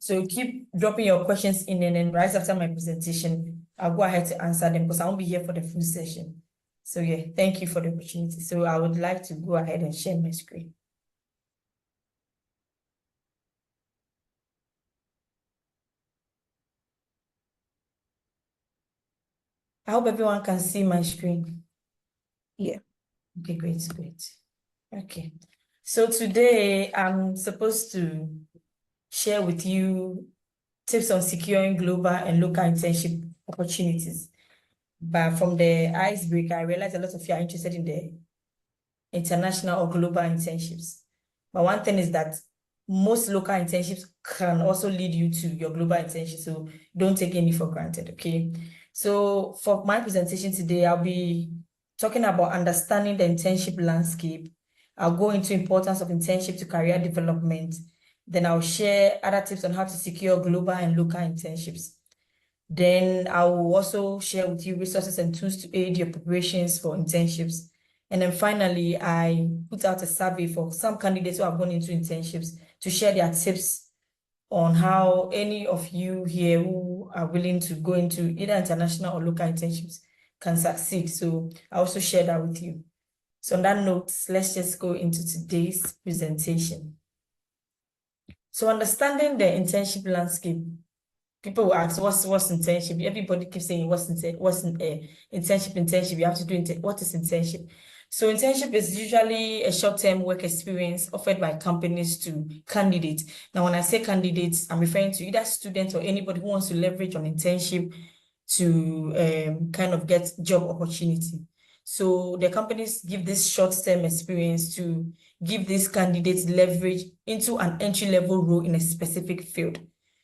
So keep dropping your questions in, and then right after my presentation, I'll go ahead to answer them because I won't be here for the full session. So yeah, thank you for the opportunity. So I would like to go ahead and share my screen. I hope everyone can see my screen. Yeah. Okay, great. Okay. So today I'm supposed to share with you tips on securing global and local internship opportunities. But from the icebreaker, I realized a lot of you are interested in the international or global internships. But one thing is that most local internships can also lead you to your global internship. So don't take any for granted, okay? So for my presentation today, I'll be talking about understanding the internship landscape. I'll go into importance of internship to career development. Then I'll share other tips on how to secure global and local internships. Then I will also share with you resources and tools to aid your preparations for internships. And then finally, I put out a survey for some candidates who have gone into internships to share their tips on how any of you here who are willing to go into either international or local internships can succeed. So I also share that with you. So on that note, let's just go into today's presentation. So understanding the internship landscape. People will ask, what's internship? Everybody keeps saying, what's internship? You have to do what is internship? So internship is usually a short-term work experience offered by companies to candidates. Now, when I say candidates, I'm referring to either students or anybody who wants to leverage on internship to kind of get job opportunity. So the companies give this short-term experience to give these candidates leverage into an entry-level role in a specific field.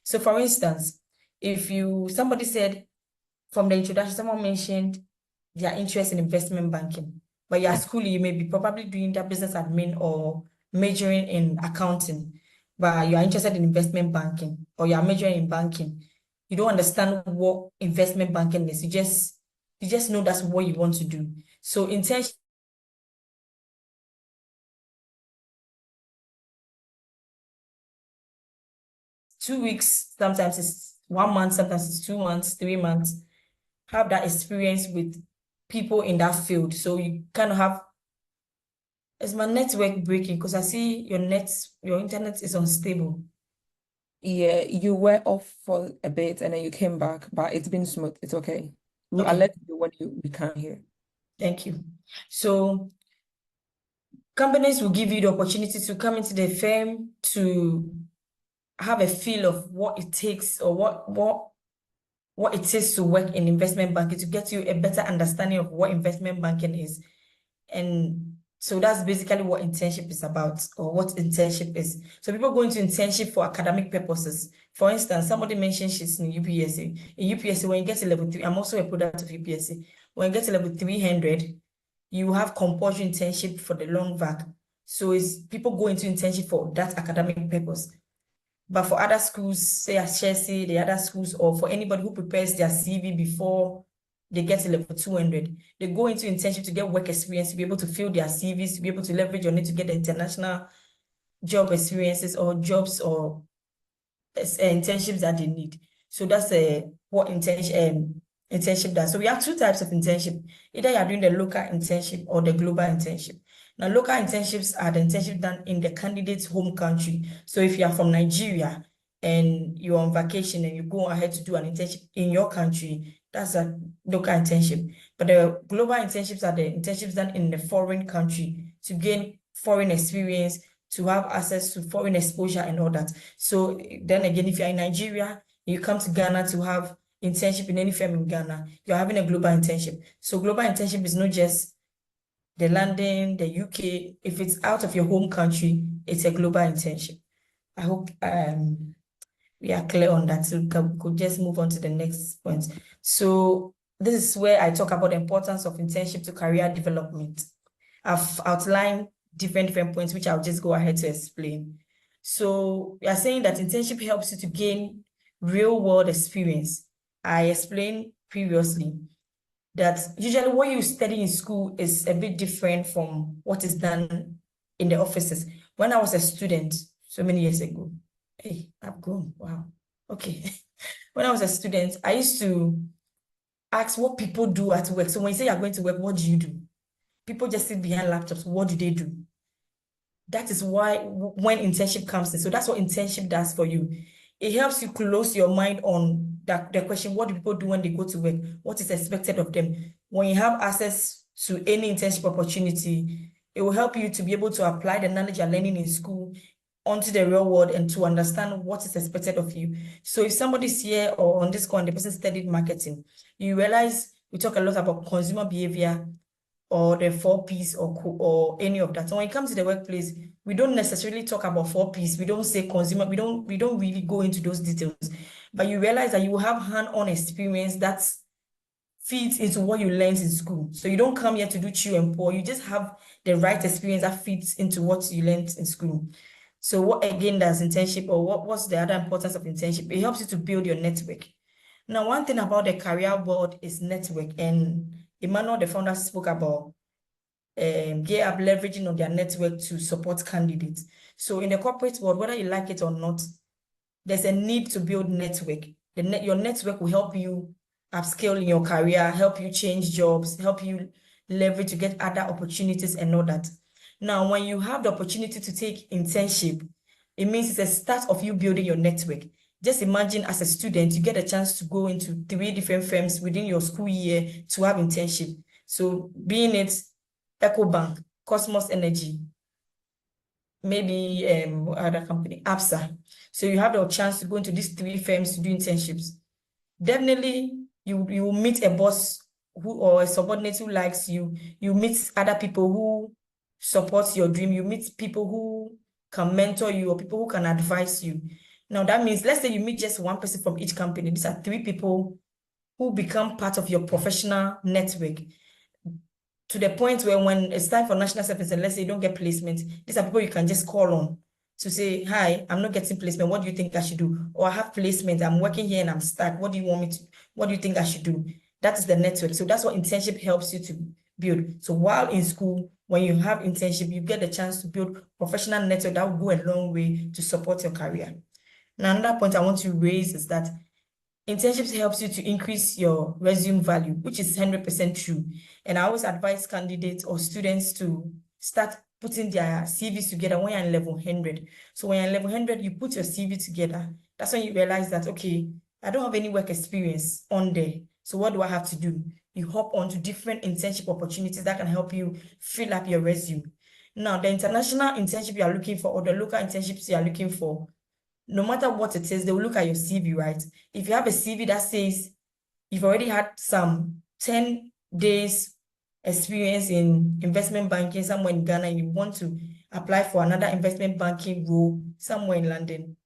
So for instance, if somebody said from the introduction, someone mentioned their interest in investment banking, but your school, you may be probably doing that business admin or majoring in accounting, but you are interested in investment banking or you are majoring in banking. You don't understand what investment banking is. You just know that's what you want to do. So internship 2 weeks, sometimes it's 1 month, sometimes it's 2 months, 3 months, have that experience with people in that field. So you kind of have, is my network breaking? Because I see your internet is unstable. Yeah, you were off for a bit and then you came back, but it's been smooth. It's okay. I'll Okay. let you when we can't hear. Thank you. So companies will give you the opportunity to come into the firm to have a feel of what it takes or what it takes to work in investment banking, to get you a better understanding of what investment banking is. And so that's basically what internship is about, or what internship is. So people go into internship for academic purposes. For instance, somebody mentioned she's in UPSA. In UPSA, when you get to level 3, I'm also a product of UPSA. When you get to level 300, you have compulsory internship for the long vac. So it's people go into internship for that academic purpose. But for other schools, say as Chelsea, the other schools, or for anybody who prepares their CV before they get to level 200, they go into internship to get work experience, to be able to fill their CVs, to be able to leverage on it to get the international job experiences or jobs or internships that they need. So that's what internship does. So we have 2 types of internship. Either you're doing the local internship or the global internship. Now, local internships are the internship done in the candidate's home country. So if you are from Nigeria and you're on vacation and you go ahead to do an internship in your country, that's a local internship. But the global internships are the internships done in the foreign country to gain foreign experience, to have access to foreign exposure and all that. So then again, if you're in Nigeria, you come to Ghana to have internship in any firm in Ghana, you're having a global internship. So global internship is not just the London, the UK. If it's out of your home country, it's a global internship. I hope we are clear on that. So we could just move on to the next point. So this is where I talk about the importance of internship to career development. I've outlined different points, which I'll just go ahead to explain. So we are saying that internship helps you to gain real world experience. I explained previously that usually what you study in school is a bit different from what is done in the offices. When I was a student, so many years ago, Hey, I've grown. Wow. Okay. When I was a student, I used to ask what people do at work. So when you say you're going to work, what do you do? People just sit behind laptops. What do they do? That is why when internship comes in, so that's what internship does for you. It helps you close your mind on that the question, what do people do when they go to work? What is expected of them? When you have access to any internship opportunity, it will help you to be able to apply the knowledge you're learning in school onto the real world and to understand what is expected of you. So if somebody's here or on this call and the person studied marketing, you realize we talk a lot about consumer behavior or the 4 Ps or any of that. So when it comes to the workplace, we don't necessarily talk about 4 Ps. We don't say consumer, we don't really go into those details. But you realize that you will have hand-on experience that fits into what you learned in school. So you don't come here to do chew and pour. You just have the right experience that fits into what you learned in school. So what again does internship, or what's the other importance of internship? It helps you to build your network. Now, one thing about the career world is network, and Emmanuel, the founder, spoke about gear up leveraging on their network to support candidates. So in the corporate world, whether you like it or not, there's a need to build network. Your network will help you upscale in your career, help you change jobs, help you leverage to get other opportunities and all that. Now, when you have the opportunity to take internship, it means it's a start of you building your network. Just imagine as a student, you get a chance to go into 3 different firms within your school year to have internship. So being it EcoBank, Cosmos Energy, maybe other company, APSA. So you have the chance to go into these 3 firms to do internships. Definitely, you will meet a boss who or a subordinate who likes you. You meet other people who support your dream. You meet people who can mentor you or people who can advise you. Now, that means, let's say you meet just one person from each company. These are 3 people who become part of your professional network, to the point where when it's time for national service and let's say you don't get placement, these are people you can just call on to say, hi, I'm not getting placement. What do you think I should do? Or I have placement. I'm working here and I'm stuck. What do you think I should do? That is the network. So that's what internship helps you to build. So while in school, when you have internship, you get the chance to build professional network that will go a long way to support your career. Now, another point I want to raise is that internships helps you to increase your resume value, which is 100% true. And I always advise candidates or students to start putting their CVs together when you're in level 100. So when you're in level 100, you put your CV together. That's when you realize that, okay, I don't have any work experience on there. So what do I have to do? You hop onto different internship opportunities that can help you fill up your resume. Now, the international internship you are looking for or the local internships you are looking for, no matter what it is, they will look at your CV, right? If you have a CV that says you've already had some 10 days experience in investment banking somewhere in Ghana and you want to apply for another investment banking role somewhere in London,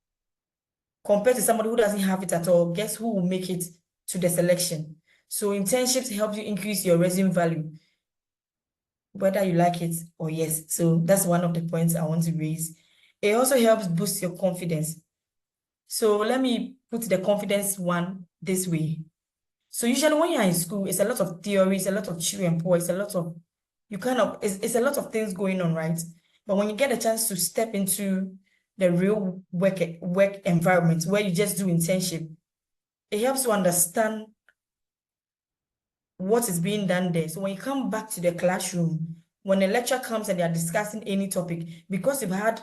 compared to somebody who doesn't have it at all, guess who will make it to the selection? So internships help you increase your resume value, whether you like it or yes. So that's one of the points I want to raise. It also helps boost your confidence. So let me put the confidence one this way. So usually when you're in school, it's a lot of theories, a lot of chew and pour, it's a lot of, it's a lot of things going on, right? But when you get a chance to step into the real work environment where you just do internship, it helps you understand what is being done there. So when you come back to the classroom, when a lecture comes and they are discussing any topic, because you've had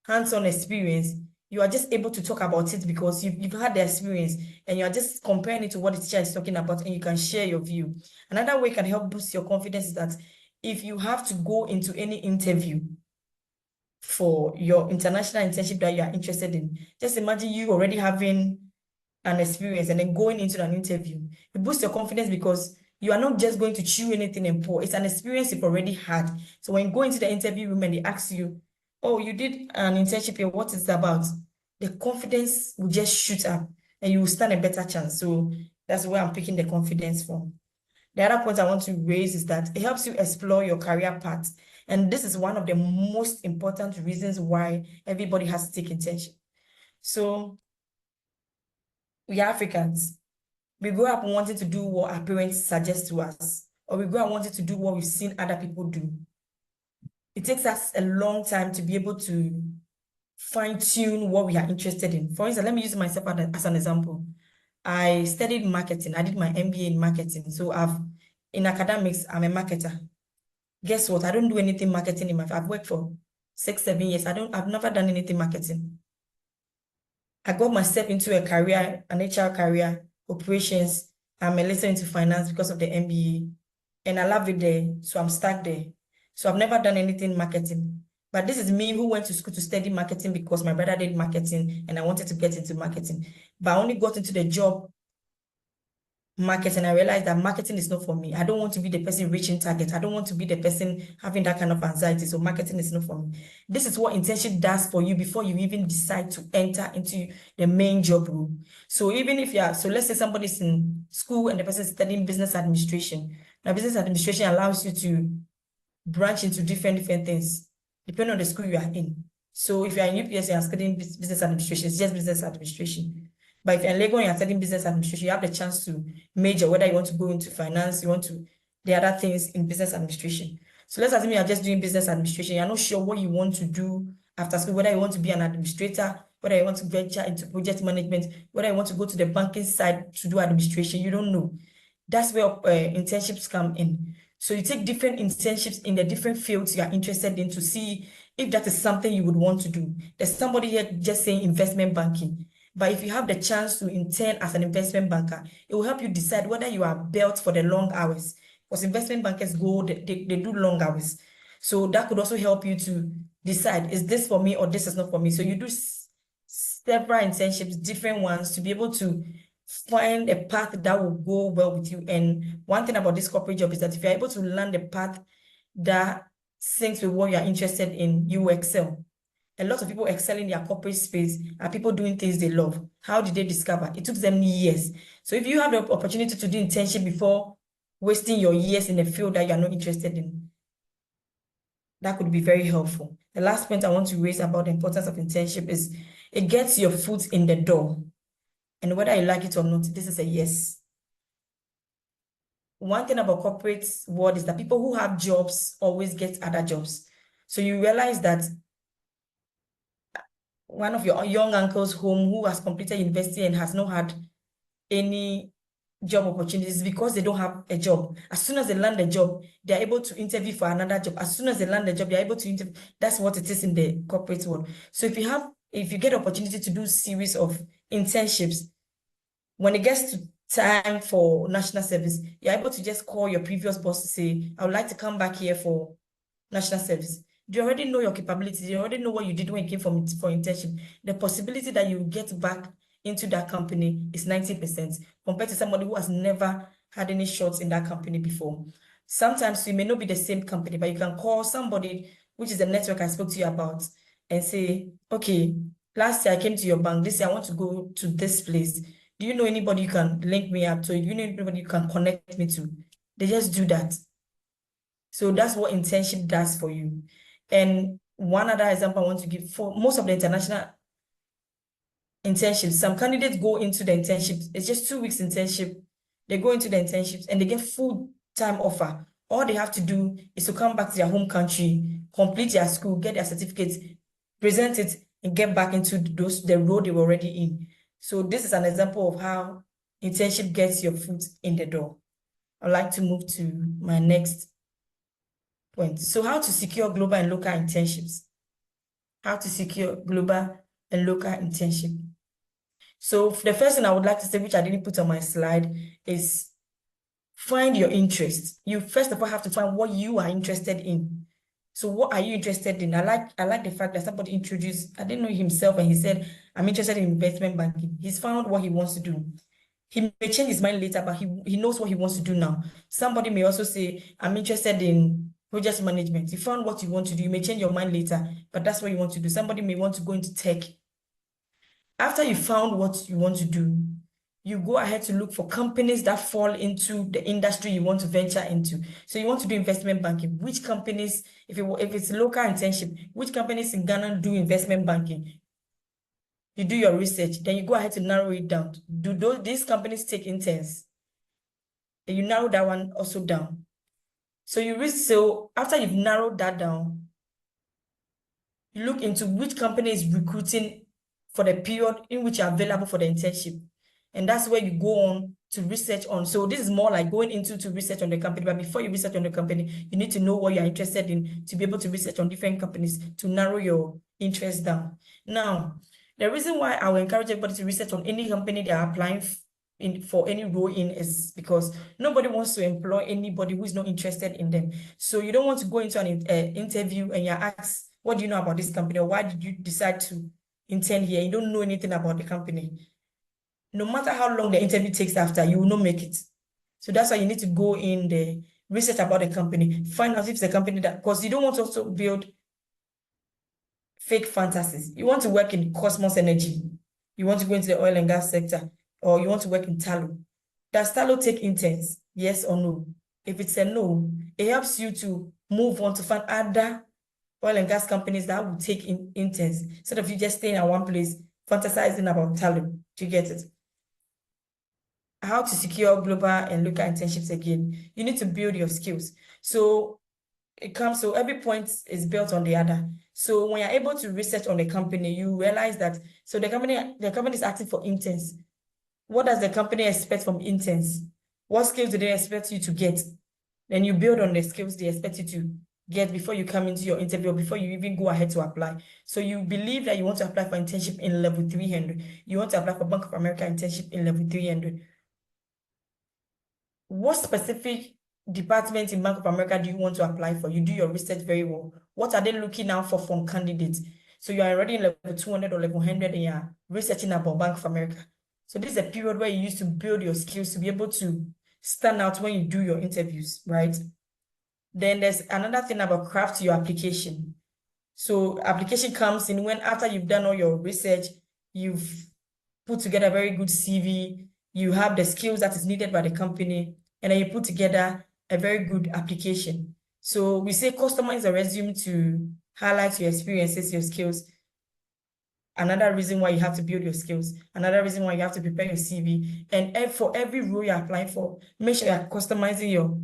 hands-on experience, you are just able to talk about it because you've had the experience and you're just comparing it to what the teacher is talking about and you can share your view. Another way can help boost your confidence is that if you have to go into any interview for your international internship that you are interested in, just imagine you already having an experience and then going into an interview. It boosts your confidence because you are not just going to chew anything and pour. It's an experience you've already had. So when you go into the interview room and they ask you, oh, you did an internship here, what is it about? The confidence will just shoot up and you will stand a better chance. So that's where I'm picking the confidence from. The other point I want to raise is that it helps you explore your career path. And this is one of the most important reasons why everybody has to take internship. So we are Africans. We grow up wanting to do what our parents suggest to us, or we grow up wanting to do what we've seen other people do. It takes us a long time to be able to fine-tune what we are interested in. For instance, let me use myself as an example. I studied marketing. I did my MBA in marketing. So in academics, I'm a marketer. Guess what? I don't do anything marketing in I've worked for 6, 7 years. I've never done anything marketing. I got myself into a career, an HR career, operations. I'm a little into finance because of the MBA. And I love it there. So I'm stuck there. So I've never done anything marketing. But this is me who went to school to study marketing because my brother did marketing and I wanted to get into marketing. But I only got into the job market and I realized that marketing is not for me. I don't want to be the person reaching target. I don't want to be the person having that kind of anxiety. So marketing is not for me. This is what internship does for you before you even decide to enter into the main job role. So even if so let's say somebody's in school and the person is studying business administration. Now business administration allows you to branch into different things depending on the school you are in. So if you are in UPS and studying business administration, it's just business administration. But if you're in Lagos and you're studying business administration, you have the chance to major, whether you want to go into finance, you want to, the other things in business administration. So let's assume you are just doing business administration. You're not sure what you want to do after school, whether you want to be an administrator, whether you want to venture into project management, whether you want to go to the banking side to do administration, you don't know. That's where internships come in. So you take different internships in the different fields you are interested in to see if that is something you would want to do. There's somebody here just saying investment banking. But if you have the chance to intern as an investment banker, it will help you decide whether you are built for the long hours. Because investment bankers they do long hours. So that could also help you to decide, is this for me or this is not for me? So you do several internships, different ones, to be able to find a path that will go well with you. And one thing about this corporate job is that if you're able to land a path that syncs with what you're interested in, you will excel. A lot of people excel in their corporate space are people doing things they love. How did they discover? It took them years. So if you have the opportunity to do internship before wasting your years in a field that you're not interested in, that could be very helpful. The last point I want to raise about the importance of internship is it gets your foot in the door. And whether you like it or not, this is a yes. One thing about corporate world is that people who have jobs always get other jobs. So you realize that one of your young uncles home who has completed university and has not had any job opportunities because they don't have a job. As soon as they land a job, they're able to interview for another job. As soon as they land a job, they're able to interview. That's what it is in the corporate world. So if you get opportunity to do series of internships, when it gets to time for national service, you're able to just call your previous boss to say, I would like to come back here for national service. You already know your capabilities. You already know what you did when you came for internship. The possibility that you get back into that company is 90% compared to somebody who has never had any shots in that company before. Sometimes you may not be the same company, but you can call somebody, which is the network I spoke to you about, and say, okay, last year I came to your bank. This year I want to go to this place. Do you know anybody you can link me up to? Do you know anybody you can connect me to? They just do that. So that's what internship does for you. And one other example I want to give, for most of the international internships, some candidates go into the internships. It's just 2 weeks internship. They go into the internships and they get full-time offer. All they have to do is to come back to their home country, complete their school, get their certificates, present it, and get back into the role they were already in. So this is an example of how internship gets your foot in the door. I'd like to move to my next point. So how to secure global and local internships? How to secure global and local internship. So the first thing I would like to say, which I didn't put on my slide, is find your interest. You first of all have to find what you are interested in. So what are you interested in? I like the fact that somebody introduced, I didn't know himself, and he said, I'm interested in investment banking. He's found what he wants to do. He may change his mind later, but he knows what he wants to do now. Somebody may also say, I'm interested in project management. You found what you want to do. You may change your mind later, but that's what you want to do. Somebody may want to go into tech. After you found what you want to do, you go ahead to look for companies that fall into the industry you want to venture into. So you want to do investment banking. Which companies, if it's local internship, which companies in Ghana do investment banking? You do your research, then you go ahead to narrow it down. Do these companies take interns? And you narrow that one also down. So after you've narrowed that down, you look into which company is recruiting for the period in which you're available for the internship. And that's where you go on to research on. So this is more like going into to research on the company. But before you research on the company, you need to know what you're interested in to be able to research on different companies to narrow your interest down. Now, the reason why I will encourage everybody to research on any company they are applying for any role in is because nobody wants to employ anybody who is not interested in them. So you don't want to go into an interview and you're asked, what do you know about this company? Or why did you decide to intern here? You don't know anything about the company. No matter how long the interview takes after, you will not make it. So that's why you need to go in the research about the company, find out if it's a company that, because you don't want to also build fake fantasies. You want to work in Cosmos Energy. You want to go into the oil and gas sector, or you want to work in Tallow. Does Tallow take interns? Yes or no? If it's a no, it helps you to move on to find other oil and gas companies that will take interns instead of you just staying at one place fantasizing about Tallow. Do you get it? How to secure global and local internships again. You need to build your skills. So every point is built on the other. So when you're able to research on the company, you realize that, so the company is asking for interns. What does the company expect from interns? What skills do they expect you to get? Then you build on the skills they expect you to get before you come into your interview, before you even go ahead to apply. So you believe that you want to apply for internship in level 300. You want to apply for Bank of America internship in level 300. What specific department in Bank of America do you want to apply for? You do your research very well. What are they looking out for from candidates? So you are already in level 200 or level 100 and you're researching about Bank of America. So this is a period where you use to build your skills to be able to stand out when you do your interviews, right? Then there's another thing about craft your application. So application comes in when after you've done all your research, you've put together a very good CV, you have the skills that is needed by the company, and then you put together a very good application. So we say customize a resume to highlight your experiences, your skills. Another reason why you have to build your skills. Another reason why you have to prepare your CV. And for every role you're applying for, make sure you're customizing your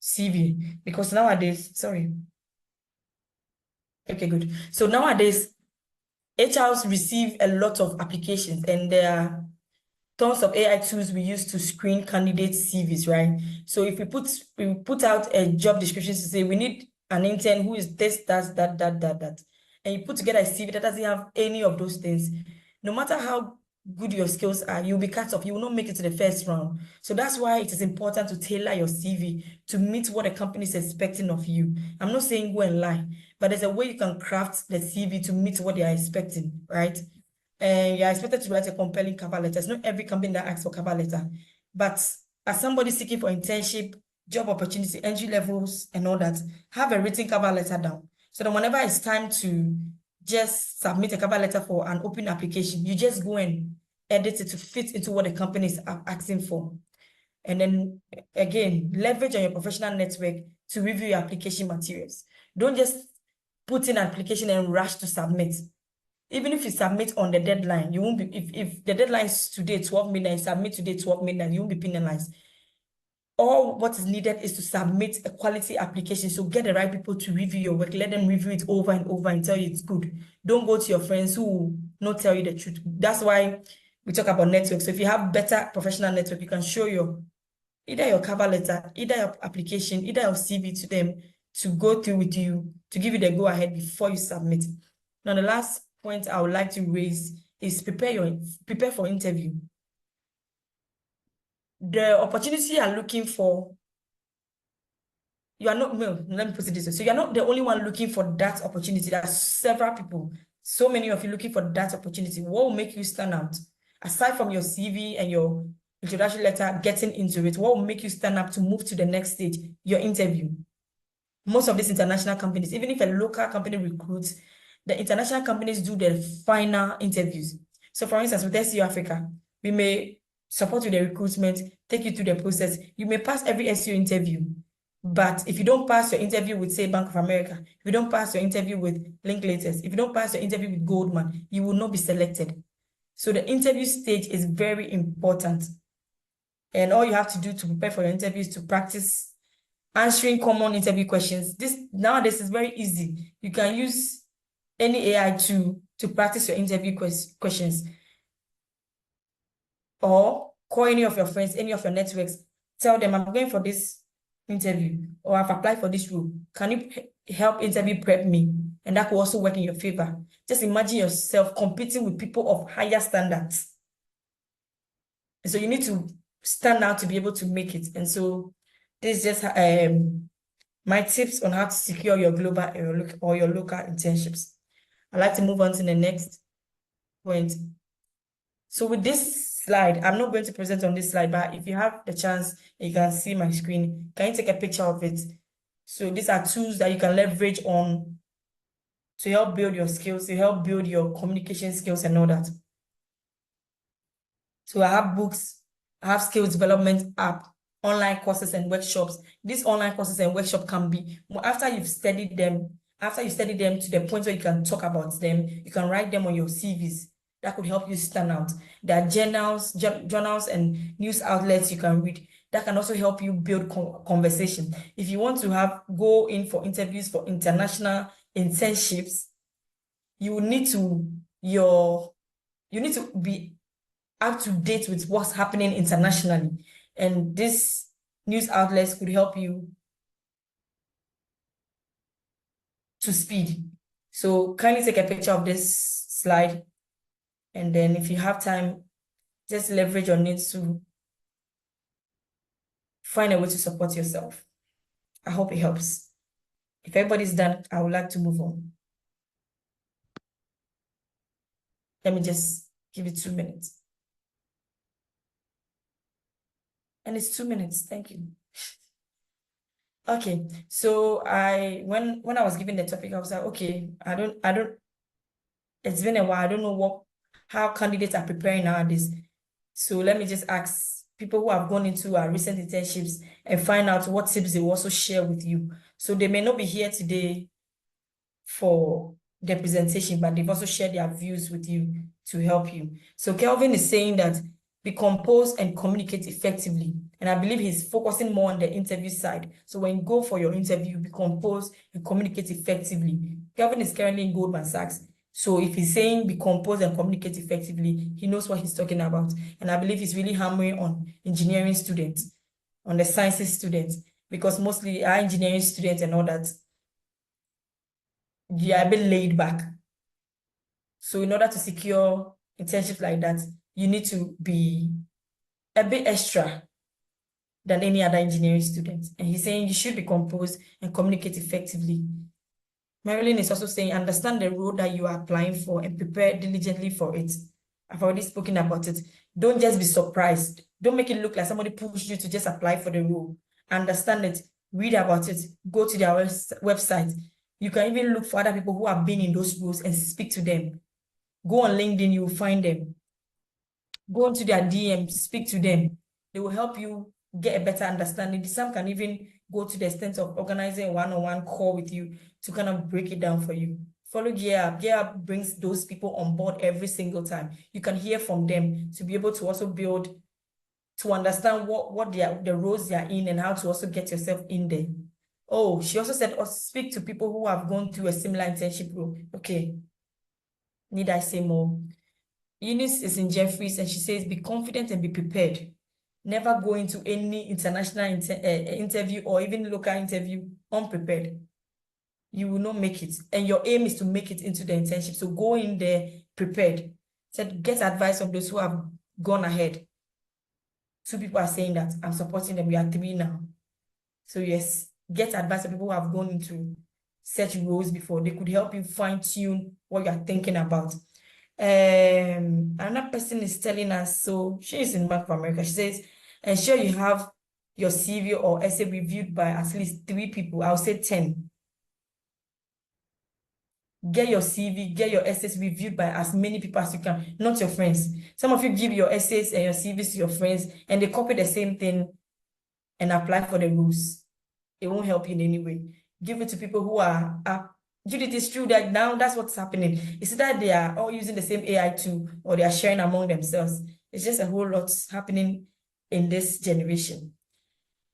CV. Because nowadays, sorry. Okay, good. So nowadays, HRs receive a lot of applications and there are tons of AI tools we use to screen candidates' CVs, right? So if we put out a job description to say we need an intern who is this, that, and you put together a CV that doesn't have any of those things, no matter how good your skills are, you'll be cut off. You will not make it to the first round. So that's why it is important to tailor your CV to meet what a company is expecting of you. I'm not saying go and lie, but there's a way you can craft the CV to meet what they are expecting, right? And you're expected to write a compelling cover letter. It's not every company that asks for cover letter. But as somebody seeking for internship, job opportunity, entry levels, and all that, have a written cover letter down. So that whenever it's time to just submit a cover letter for an open application, you just go and edit it to fit into what the company is asking for. And then again, leverage on your professional network to review your application materials. Don't just put in an application and rush to submit. Even if you submit on the deadline, you won't be, if the deadline is today, 12 midnight, you submit today, 12 midnight, you won't be penalized. All what is needed is to submit a quality application. So get the right people to review your work. Let them review it over and over and tell you it's good. Don't go to your friends who will not tell you the truth. That's why we talk about network. So if you have better professional network, you can show either your cover letter, either your application, either your CV to them to go through with you, to give you the go ahead before you submit. Now, the last point I would like to raise is prepare for interview. The opportunity you are looking for, you are not, well, let me put it this way. So you're not the only one looking for that opportunity. There are several people, so many of you looking for that opportunity. What will make you stand out? Aside from your CV and your introduction letter, getting into it, what will make you stand up to move to the next stage, your interview? Most of these international companies, even if a local company recruits, the international companies do the final interviews. So for instance, with SEO Africa, we may support you the recruitment, take you through the process. You may pass every SEO interview, but if you don't pass your interview with, say, Bank of America, if you don't pass your interview with Linklaters, if you don't pass your interview with Goldman, you will not be selected. So the interview stage is very important. And all you have to do to prepare for your interview is to practice answering common interview questions. This nowadays is very easy. You can use any AI to practice your interview questions, or call any of your friends, any of your networks, tell them I'm going for this interview or I've applied for this role. Can you help interview prep me? And that will also work in your favor. Just imagine yourself competing with people of higher standards. And so you need to stand out to be able to make it. And so this is just my tips on how to secure your global or your local internships. I'd like to move on to the next point. So with this slide, I'm not going to present on this slide, but if you have the chance, you can see my screen. Can you take a picture of it? So these are tools that you can leverage on to help build your skills, to help build your communication skills and all that. So I have books, I have skills development app, online courses and workshops. These online courses and workshops can be, after you study them to the point where you can talk about them, you can write them on your CVs. That could help you stand out. There are journals and news outlets you can read. That can also help you build conversation. If you want to go in for interviews for international internships, you need to be up to date with what's happening internationally. And these news outlets could help you to speed. So kindly take a picture of this slide. And then if you have time, just leverage on it to find a way to support yourself. I hope it helps. If everybody's done, I would like to move on. Let me just give it 2 minutes. And it's 2 minutes. Thank you. Okay, so when I was given the topic, I was like, okay, it's been a while. I don't know how candidates are preparing nowadays. So let me just ask people who have gone into our recent internships and find out what tips they will also share with you. So they may not be here today for their presentation, but they've also shared their views with you to help you. So Kelvin is saying that be composed and communicate effectively. And I believe he's focusing more on the interview side. So when you go for your interview, be composed and communicate effectively. Kelvin is currently in Goldman Sachs. So if he's saying be composed and communicate effectively, he knows what he's talking about. And I believe he's really hammering on engineering students, on the sciences students, because mostly our engineering students and all that, they are a bit laid back. So in order to secure internships like that, you need to be a bit extra than any other engineering student. And he's saying you should be composed and communicate effectively. Marilyn is also saying, understand the role that you are applying for and prepare diligently for it. I've already spoken about it. Don't just be surprised. Don't make it look like somebody pushed you to just apply for the role. Understand it, read about it, go to their website. You can even look for other people who have been in those roles and speak to them. Go on LinkedIn, you'll find them. Go into their DMs, speak to them. They will help you get a better understanding. Some can even go to the extent of organizing a one-on-one call with you to kind of break it down for you. Follow Gear Up. Gear Up brings those people on board every single time. You can hear from them to be able to also build, to understand what the roles they are in and how to also get yourself in there. Oh, she also said, speak to people who have gone through a similar internship role. Okay. Need I say more? Eunice is in Jeffries and she says, be confident and be prepared. Never go into any international interview or even local interview unprepared. You will not make it. And your aim is to make it into the internship. So go in there prepared. Said, get advice from those who have gone ahead. 2 people are saying that. I'm supporting them. We are 3 now. So yes, get advice from people who have gone into such roles before. They could help you fine-tune what you are thinking about. Another person is telling us, so she is in Bank of America. She says, ensure you have your CV or essay reviewed by at least 3 people. I'll say 10. Get your CV, get your essays reviewed by as many people as you can, not your friends. Some of you give your essays and your CVs to your friends and they copy the same thing and apply for the rules. It won't help you in any way. Give it to people who are Judith, it's true that now that's what's happening. It's that they are all using the same AI tool or they are sharing among themselves. It's just a whole lot happening in this generation.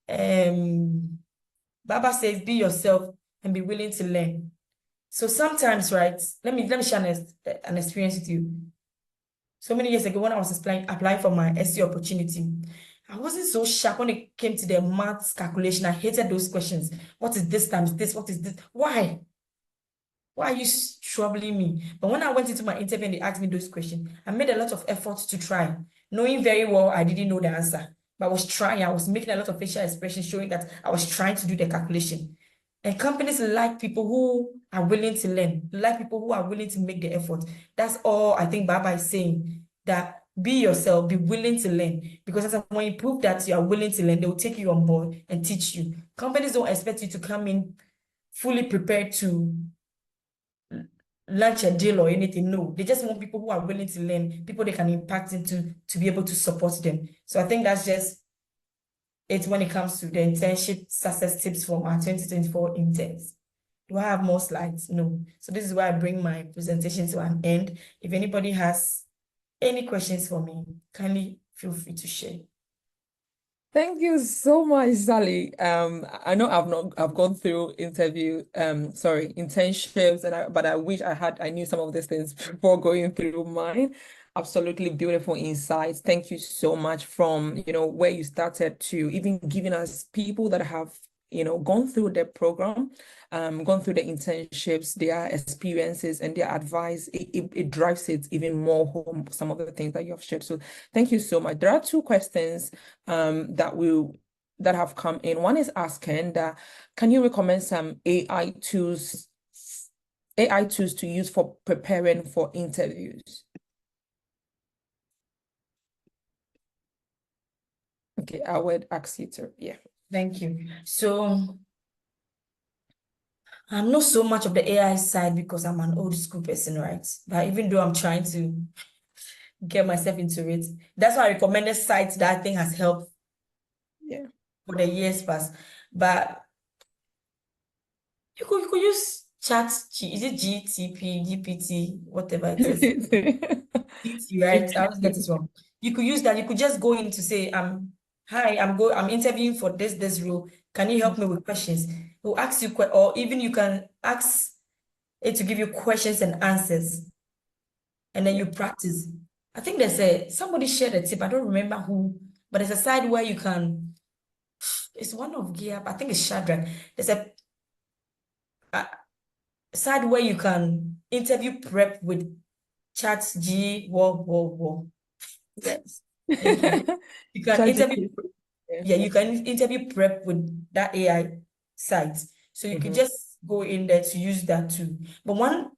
Baba says, be yourself and be willing to learn. So sometimes, right, let me share an experience with you. So many years ago, when I was applying for my SEO opportunity, I wasn't so sharp when it came to the maths calculation. I hated those questions. What is this times this? What is this? Why? Why are you troubling me? But when I went into my interview and they asked me those questions, I made a lot of efforts to try, knowing very well I didn't know the answer. But I was trying, I was making a lot of facial expressions showing that I was trying to do the calculation. And companies like people who are willing to learn, like people who are willing to make the effort. That's all I think Baba is saying, that be yourself, be willing to learn. Because when you prove that you are willing to learn, they will take you on board and teach you. Companies don't expect you to come in fully prepared to launch a deal or anything. No, they just want people who are willing to learn, people they can impact into to be able to support them. So I think that's just it when it comes to the internship success tips from our 2024 interns. Do I have more slides? No. So this is where I bring my presentation to an end. If anybody has any questions for me, kindly feel free to share. Thank you so much, Sally. I know I've gone through internships, but I wish I knew some of these things before going through mine. Absolutely beautiful insights. Thank you so much from, where you started to even giving us people that have, gone through the program, gone through the internships, their experiences and their advice. It drives it even more home, some of the things that you have shared. So thank you so much. There are two questions that have come in. One is asking that, can you recommend some AI tools to use for preparing for interviews? Okay, I would ask you to, yeah. Thank you. So I'm not so much of the AI side because I'm an old school person, right? But even though I'm trying to get myself into it, that's why I recommended sites that I think has helped for the years past. But you could use is it GTP, GPT, whatever it is. GT, right? I always get it wrong. You could use that. You could just go in to say, hi, I'm interviewing for this role. Can you help me with questions? He'll ask you, or even you can ask it to give you questions and answers, and then you practice. I think somebody shared a tip. I don't remember who, but there's a side where you can. It's one of Gear. I think it's Shadrach. There's a side where you can interview prep with chat G. Whoa. Yes. Thank you. You can interview. Yeah, you can interview prep with that AI site. So you can just go in there to use that too. But one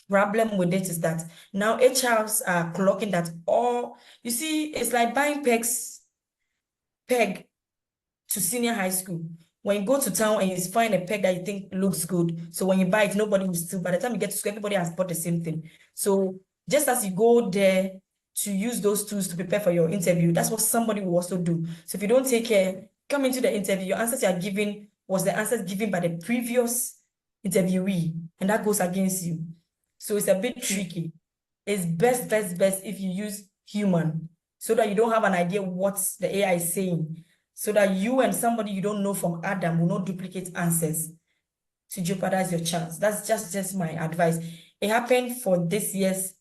problem with it is that now HRs are clocking that all, you see, it's like buying peg to senior high school. When you go to town and you find a peg that you think looks good, so when you buy it, nobody will steal. By the time you get to school, everybody has bought the same thing. So just as you go there to use those tools to prepare for your interview, that's what somebody will also do. So if you don't take care, come into the interview, your answers you are giving was the answers given by the previous interviewee, and that goes against you. So it's a bit tricky. It's best if you use human so that you don't have an idea what the AI is saying, so that you and somebody you don't know from Adam will not duplicate answers to jeopardize your chance. That's just my advice. It happened for this year's,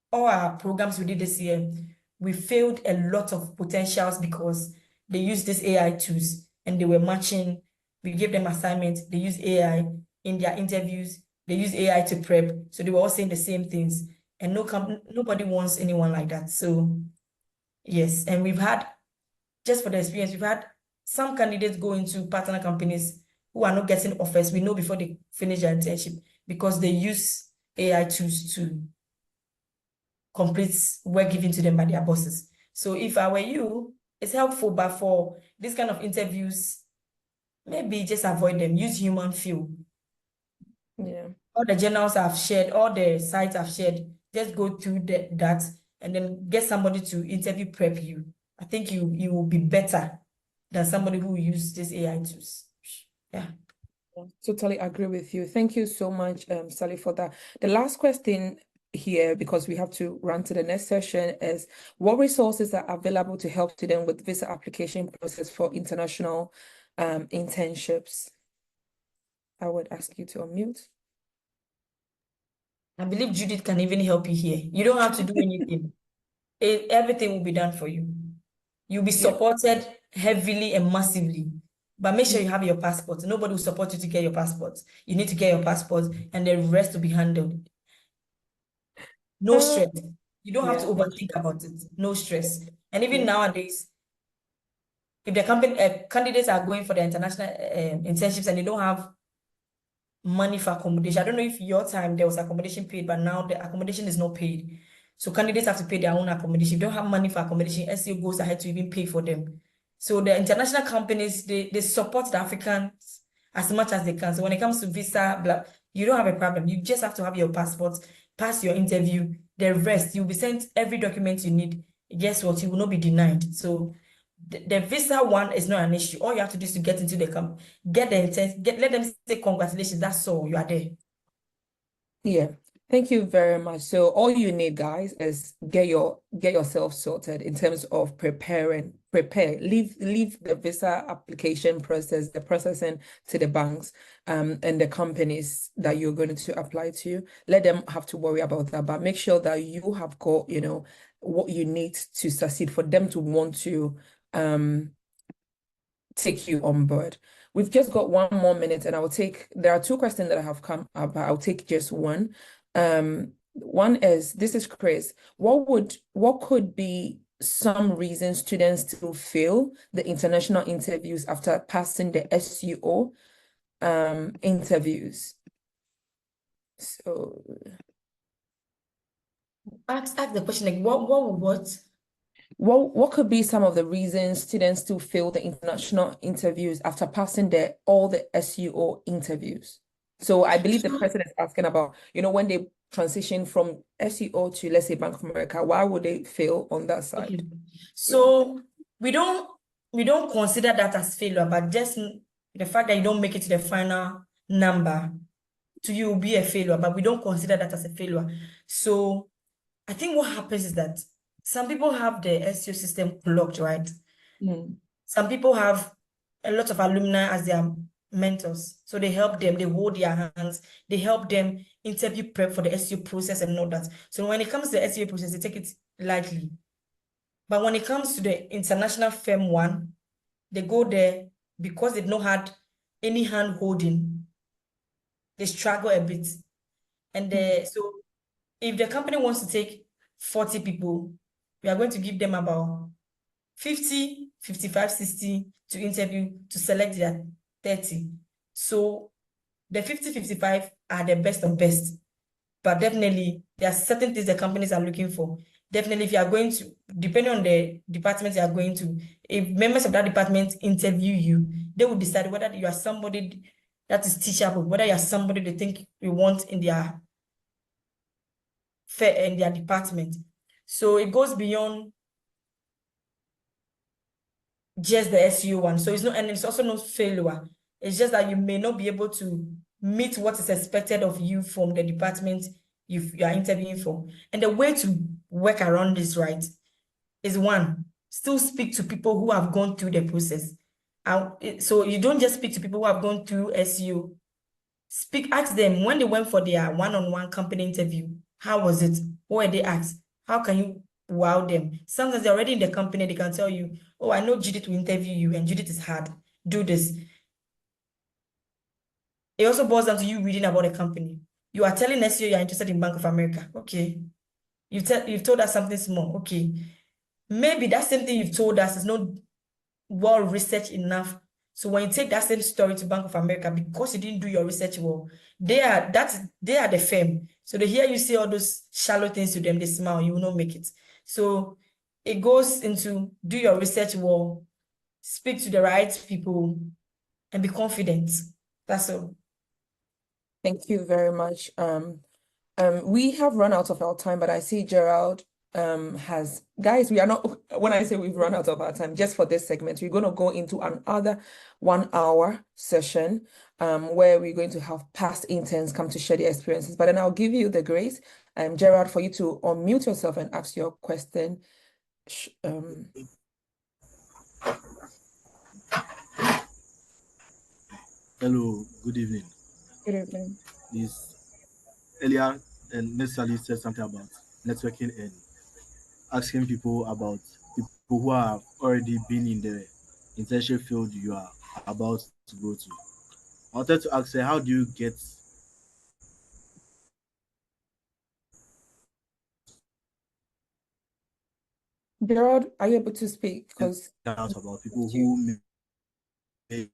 all our programs we did this year. We failed a lot of potentials because they used these AI tools and they were matching. We gave them assignments. They use AI in their interviews. They use AI to prep. So they were all saying the same things. And nobody wants anyone like that. So yes, and just for the experience, we've had some candidates go into partner companies who are not getting offers. We know before they finish their internship because they use AI tools to complete work given to them by their bosses. So if I were you, it's helpful, but for this kind of interviews, maybe just avoid them. Use human feel. Yeah. All the journals I've shared, all the sites I've shared, just go through that and then get somebody to interview prep you. I think you will be better than somebody who uses these AI tools. Yeah. Totally agree with you. Thank you so much, Sally, for that. The last question here, because we have to run to the next session, is what resources are available to help students with visa application process for international internships? I would ask you to unmute. I believe Judith can even help you here. You don't have to do anything. Everything will be done for you. You'll be Yeah. supported heavily and massively. But make sure you have your passport. Nobody will support you to get your passport. You need to get your passport and the rest will be handled. No Uh, stress. You don't have to yeah, thank overthink you. about it. No stress. And even Yeah. nowadays, if the company candidates are going for the international internships and they don't have money for accommodation. I don't know if your time there was accommodation paid, but now the accommodation is not paid. So candidates have to pay their own accommodation. If you don't have money for accommodation, SEO goes ahead to even pay for them. So the international companies, they support the Africans as much as they can. So when it comes to visa, blah, you don't have a problem. You just have to have your passport, pass your interview. The rest, you'll be sent every document you need. Guess what? You will not be denied. So the visa one is not an issue. All you have to do is to get into the company, get the intent, let them say congratulations. That's all. You are there. Yeah. Thank you very much. So all you need, guys, is get yourself sorted in terms of prepare. Leave the visa application process, the processing to the banks, and the companies that you're going to apply to. Let them have to worry about that, but make sure that you have got, what you need to succeed for them to want to take you on board. We've just got 1 more minute, and there are two questions that have come up, but I'll take just one. One is, this is Chris. What could be some reasons students still fail the international interviews after passing the SEO interviews? So Ask the question like what? what could be some of the reasons students still fail the international interviews after passing all the SEO interviews? So I believe the person is asking about, when they transition from SEO to, let's say, Bank of America, why would they fail on that side? Okay. So we don't consider that as failure, but just the fact that you don't make it to the final number to you will be a failure, but we don't consider that as a failure. So I think what happens is that some people have the SEO system clogged, right? Mm. Some people have a lot of alumni as their mentors. So they help them, they hold their hands, they help them interview prep for the SEO process and all that. So when it comes to the SEO process, they take it lightly. But when it comes to the international firm one, they go there because they've not had any hand holding, they struggle a bit. And so if the company wants to take 40 people, we are going to give them about 50, 55, 60 to interview to select their 30. So the 50, 55 are the best of best. But definitely, there are certain things the companies are looking for. Definitely, if you are going to, depending on the department you are going to, if members of that department interview you, they will decide whether you are somebody that is teachable, whether you are somebody they think we want in their department. So it goes beyond just the SEO one. So it's also no failure. It's just that you may not be able to meet what is expected of you from the department you are interviewing for. And the way to work around this, right, is one, still speak to people who have gone through the process. So you don't just speak to people who have gone through SEO. Ask them when they went for their one-on-one company interview, how was it? What were they asked? How can you wow them? Sometimes they're already in the company, they can tell you, oh, I know Judith will interview you and Judith is hard. Do this. It also boils down to you reading about the company. You are telling SEO you're interested in Bank of America. Okay. You've told us something small. Okay. Maybe that same thing you've told us is not well researched enough. So when you take that same story to Bank of America, because you didn't do your research well, they are the firm. So they hear you say all those shallow things to them, they smile, you will not make it. So it goes into do your research well, speak to the right people, and be confident. That's all. Thank you very much. We have run out of our time, but I see Gerald has, guys, we are not, when I say we've run out of our time, just for this segment, we're going to go into another 1 hour session where we're going to have past interns come to share their experiences. But then I'll give you the grace, Gerald, for you to unmute yourself and ask your question. Hello, good evening. Good evening. This earlier and Miss Sally said something about networking and asking people about people who have already been in the internship field you are about to go to. I wanted to ask her, how do you get Gerald, are you able to speak? Because out about people you, who may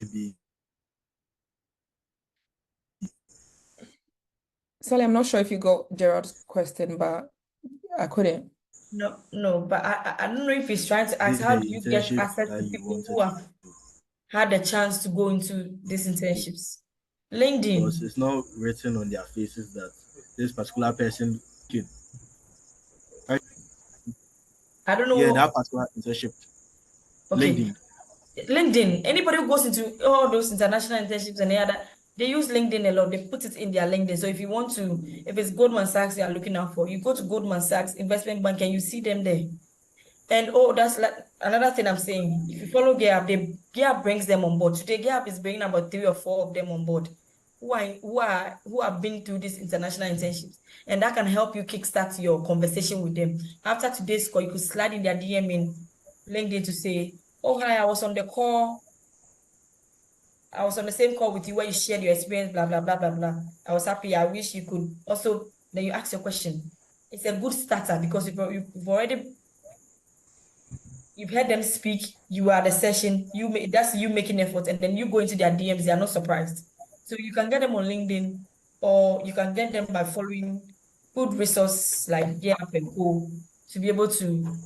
be Sally, I'm not sure if you got Gerald's question, but I couldn't. No, but I don't know if he's trying to ask, did how the do you get internship access that to you people wanted who have to do? had the chance to go into these internships? Because LinkedIn. it's not written on their faces that this particular person can. Right? I don't Yeah, that know. particular internship, Okay. LinkedIn. LinkedIn. Anybody who goes into all those international internships and other, they use LinkedIn a lot. They put it in their LinkedIn. So if you want to, if it's Goldman Sachs you are looking out for, you go to Goldman Sachs Investment Bank and you see them there. And oh, that's like another thing I'm saying. If you follow GitHub, GitHub brings them on board. Today, GitHub is bringing about 3 or 4 of them on board who have been through these international internships. And that can help you kickstart your conversation with them. After today's call, you could slide in their DM in LinkedIn to say, oh hi, I was on the call. I was on the same call with you where you shared your experience, blah, blah, blah, blah, blah. I was happy. I wish you could also, then you ask your question. It's a good starter because you've already you've heard them speak, you are the session, that's you making effort, and then you go into their DMs, they are not surprised. So you can get them on LinkedIn, or you can get them by following good resource like GitHub and Co to be able to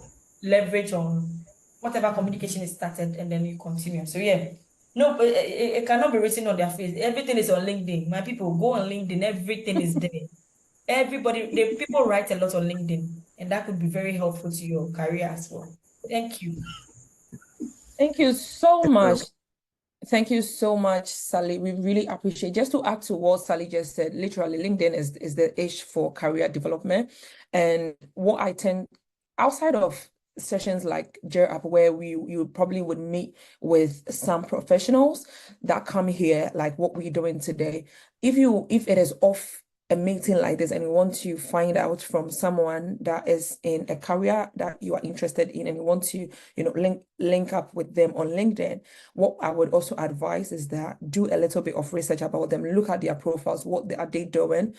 leverage on whatever communication is started, and then you continue. So yeah, no, it cannot be written on their face. Everything is on LinkedIn. My people, go on LinkedIn. Everything is there. The people write a lot on LinkedIn, and that could be very helpful to your career as well. Thank you. Thank you so much. Thank you so much, Sally. We really appreciate. Just to add to what Sally just said, literally, LinkedIn is the age for career development. And what I tend, outside of sessions like Gear Up, where you probably would meet with some professionals that come here, like what we're doing today. If it is off a meeting like this and you want to find out from someone that is in a career that you are interested in and you want to, link up with them on LinkedIn, what I would also advise is that do a little bit of research about them, look at their profiles, are they doing,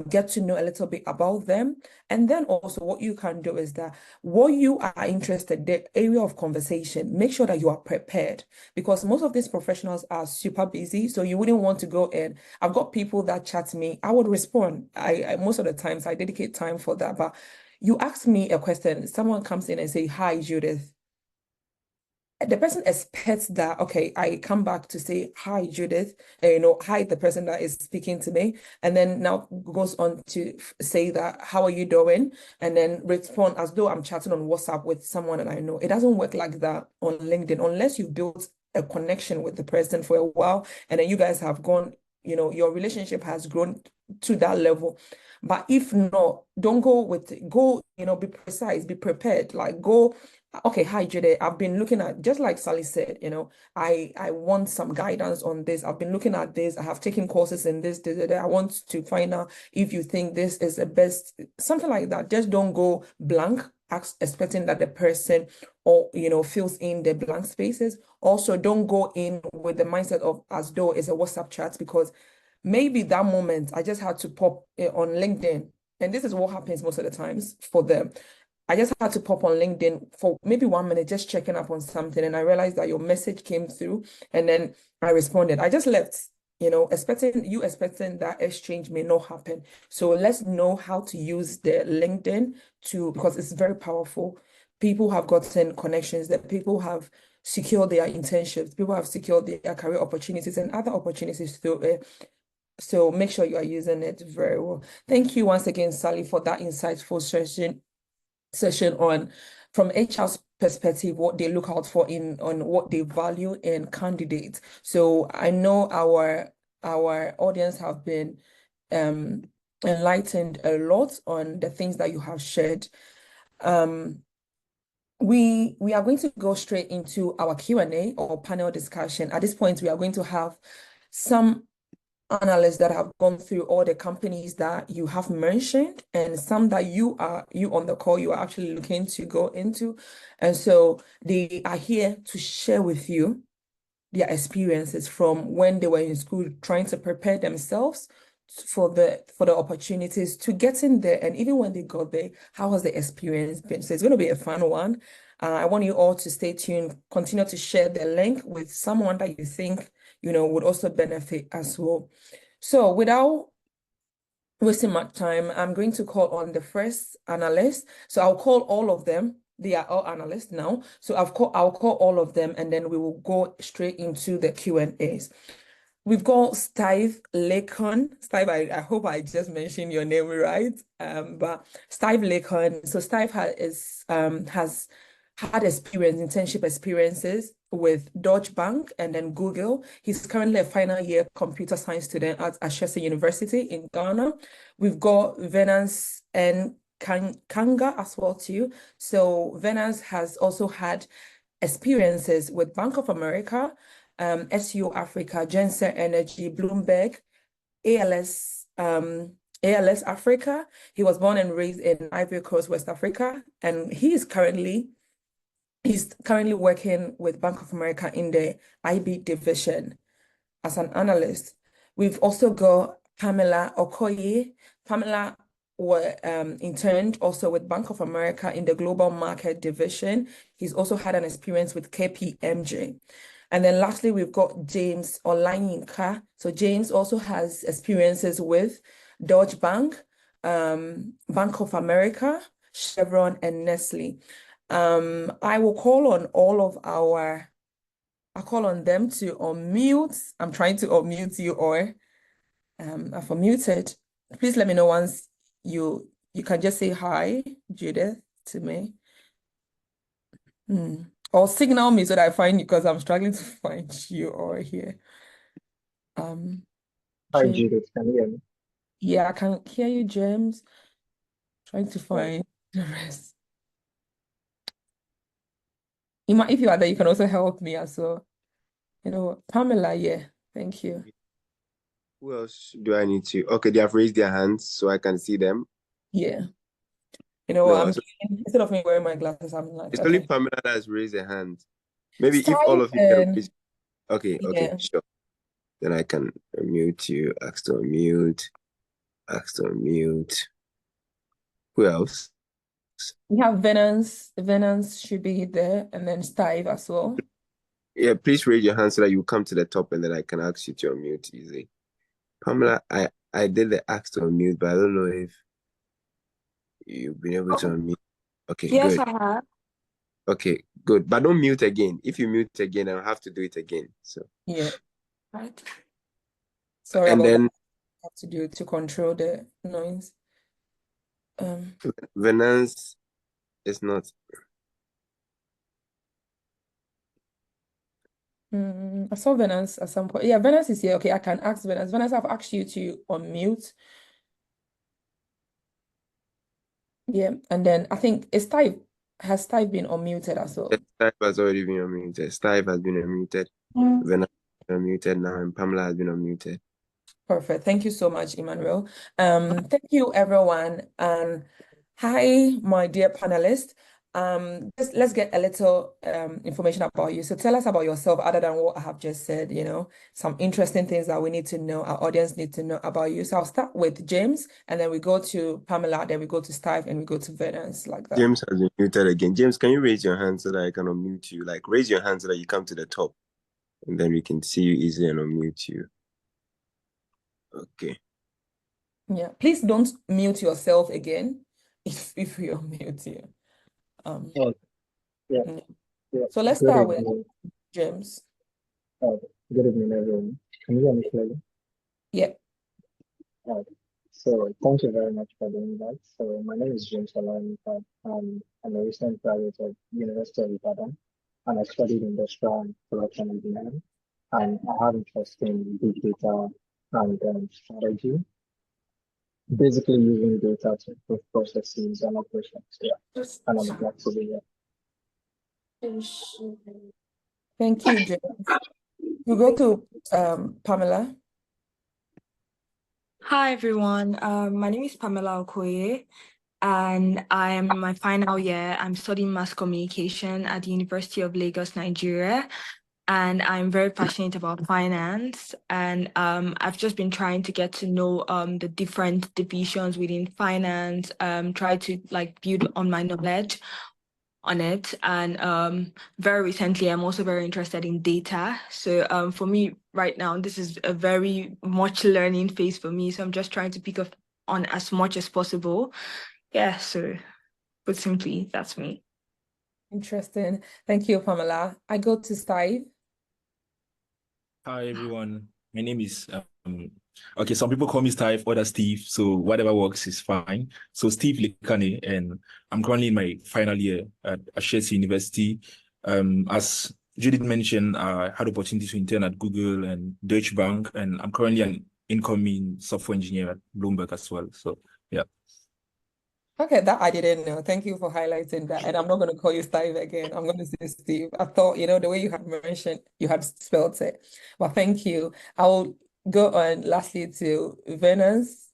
get to know a little bit about them. And then also what you can do is that what you are interested, the area of conversation, make sure that you are prepared because most of these professionals are super busy. So you wouldn't want to go in. I've got people that chat me, I would respond. I most of the times I dedicate time for that. But you ask me a question, someone comes in and say, "Hi, Judith." The person expects that, okay, I come back to say, "Hi, Judith," hi, the person that is speaking to me, and then now goes on to say that, "How are you doing?" And then respond as though I'm chatting on WhatsApp with someone that I know. It doesn't work like that on LinkedIn unless you've built a connection with the person for a while, and then you guys have gone, your relationship has grown to that level. But if not, don't go with it. Go, be precise, be prepared. Like go, okay, hi Jude. I've been looking at, just like Sally said, I want some guidance on this. I've been looking at this. I have taken courses in this. I want to find out if you think this is the best, something like that. Just don't go blank, expecting that the person or fills in the blank spaces. Also, don't go in with the mindset of as though it's a WhatsApp chat because maybe that moment I just had to pop on LinkedIn. And this is what happens most of the times for them. I just had to pop on LinkedIn for maybe 1 minute, just checking up on something. And I realized that your message came through and then I responded. I just left, expecting that exchange may not happen. So let's know how to use the LinkedIn because it's very powerful. People have gotten connections, that people have secured their internships, people have secured their career opportunities and other opportunities through it. So make sure you are using it very well. Thank you once again, Sally, for that insightful session on from HR's perspective, what they look out for on what they value in candidates. So I know our audience have been enlightened a lot on the things that you have shared. We are going to go straight into our Q&A or panel discussion. At this point, we are going to have some analysts that have gone through all the companies that you have mentioned, and some that you on the call, you are actually looking to go into. And so they are here to share with you their experiences from when they were in school, trying to prepare themselves for the opportunities to get in there. And even when they got there, how has the experience been? So it's going to be a fun one. I want you all to stay tuned, continue to share the link with someone that you think, would also benefit as well. So without wasting much time, I'm going to call on the first analyst. So I'll call all of them. They are all analysts now. So I'll call all of them, and then we will go straight into the Q&As. We've got Steve Lakon. Steve, I hope I just mentioned your name right. But Steve Lakon. So Steve has had internship experiences with Deutsche Bank and then Google. He's currently a final year computer science student at Chevron University in Ghana. We've got Venance and Kanga as well too. So Venance has also had experiences with Bank of America, SEO Africa, Genser Energy, Bloomberg, ALS Africa. He was born and raised in Ivory Coast, West Africa, and he's currently working with Bank of America in the IB division as an analyst. We've also got Pamela Okoye. Pamela interned also with Bank of America in the global market division. He's also had an experience with KPMG. And then lastly, we've got James Olanyinka. So James also has experiences with Deutsche Bank, Bank of America, Chevron, and Nestle. I will call on I'll call on them to unmute. I'm trying to unmute you, or I've unmuted. Please let me know once you can just say hi, Judith, to me. Or signal me so that I find you, because I'm struggling to find you or here. Hi, Judith. Can you hear me? Yeah, I can hear you, James. Trying to find the rest. If you are there, you can also help me as well. Pamela, yeah, thank you. Who else do I need to? Okay, they have raised their hands so I can see them. Yeah. No, instead of me wearing my glasses, I'm like, it's okay. only Pamela that has raised her hand. Maybe Style if all of you can raise. yeah. Okay, sure. Then I can mute you, ask to unmute. Who else? We have Venance. Venance should be there, and then Steve as well. Yeah, please raise your hand so that you come to the top, and then I can ask you to unmute easily. Pamela, I did the ask to unmute, but I don't know if you've been able to unmute. Okay, yes, good. I have. Okay, good. But don't mute again. If you mute again, I'll have to do it again. So yeah, right. Sorry and about then that. I have to do to control the noise. Venance is not. I saw Venance at some point. Yeah, Venance is here. Okay, I can ask Venance. Venance, I've asked you to unmute. Yeah, and then I think has Steve been unmuted as well? Steve has already been unmuted. Steve has been unmuted. Venance has been unmuted now, and Pamela has been unmuted. Perfect. Thank you so much, Emmanuel. Thank you, everyone. Hi, my dear panelists. Let's get a little information about you. So tell us about yourself, other than what I have just said, some interesting things that we need to know, our audience need to know about you. So I'll start with James, and then we go to Pamela, then we go to Steve, and we go to Venance, like that. James has been muted again. James, can you raise your hand so that I can unmute you? Like, raise your hand so that you come to the top, and then we can see you easily and unmute you. Okay. Yeah, please don't mute yourself again if you unmute you. Yeah. So let's start with James. Good evening, everyone. Can you hear me clearly? Yeah. So thank you very much for the invite. So my name is James Olanyinka. I'm a recent graduate of University of Ibadan, and I studied industrial and production engineering. And I have interest in big data and strategy, basically using data to improve processes and operations. Yeah, and I'm glad to be here. Thank you, James. We'll go to Pamela. Hi everyone. My name is Pamela Okoye, and I am in my final year. I'm studying mass communication at the University of Lagos, Nigeria, and I'm very passionate about finance. And I've just been trying to get to know the different divisions within finance, try to like build on my knowledge on it. And very recently, I'm also very interested in data. So for me right now, this is a very much learning phase for me. So I'm just trying to pick up on as much as possible. Yeah, so put simply, that's me. Interesting. Thank you, Pamela. I go to Steve. Hi everyone. My name is okay, some people call me Steve, others Steve, so whatever works is fine. So Steve Likane, and I'm currently in my final year at Ashesi University. As Judith mentioned, I had opportunity to intern at Google and Deutsche Bank, and I'm currently an incoming software engineer at Bloomberg as well. So yeah. Okay, that I didn't know. Thank you for highlighting that. And I'm not going to call you Steve again. I'm going to say Steve. I thought, the way you had mentioned, you had spelled it. Well, thank you. I will go on lastly to Venus.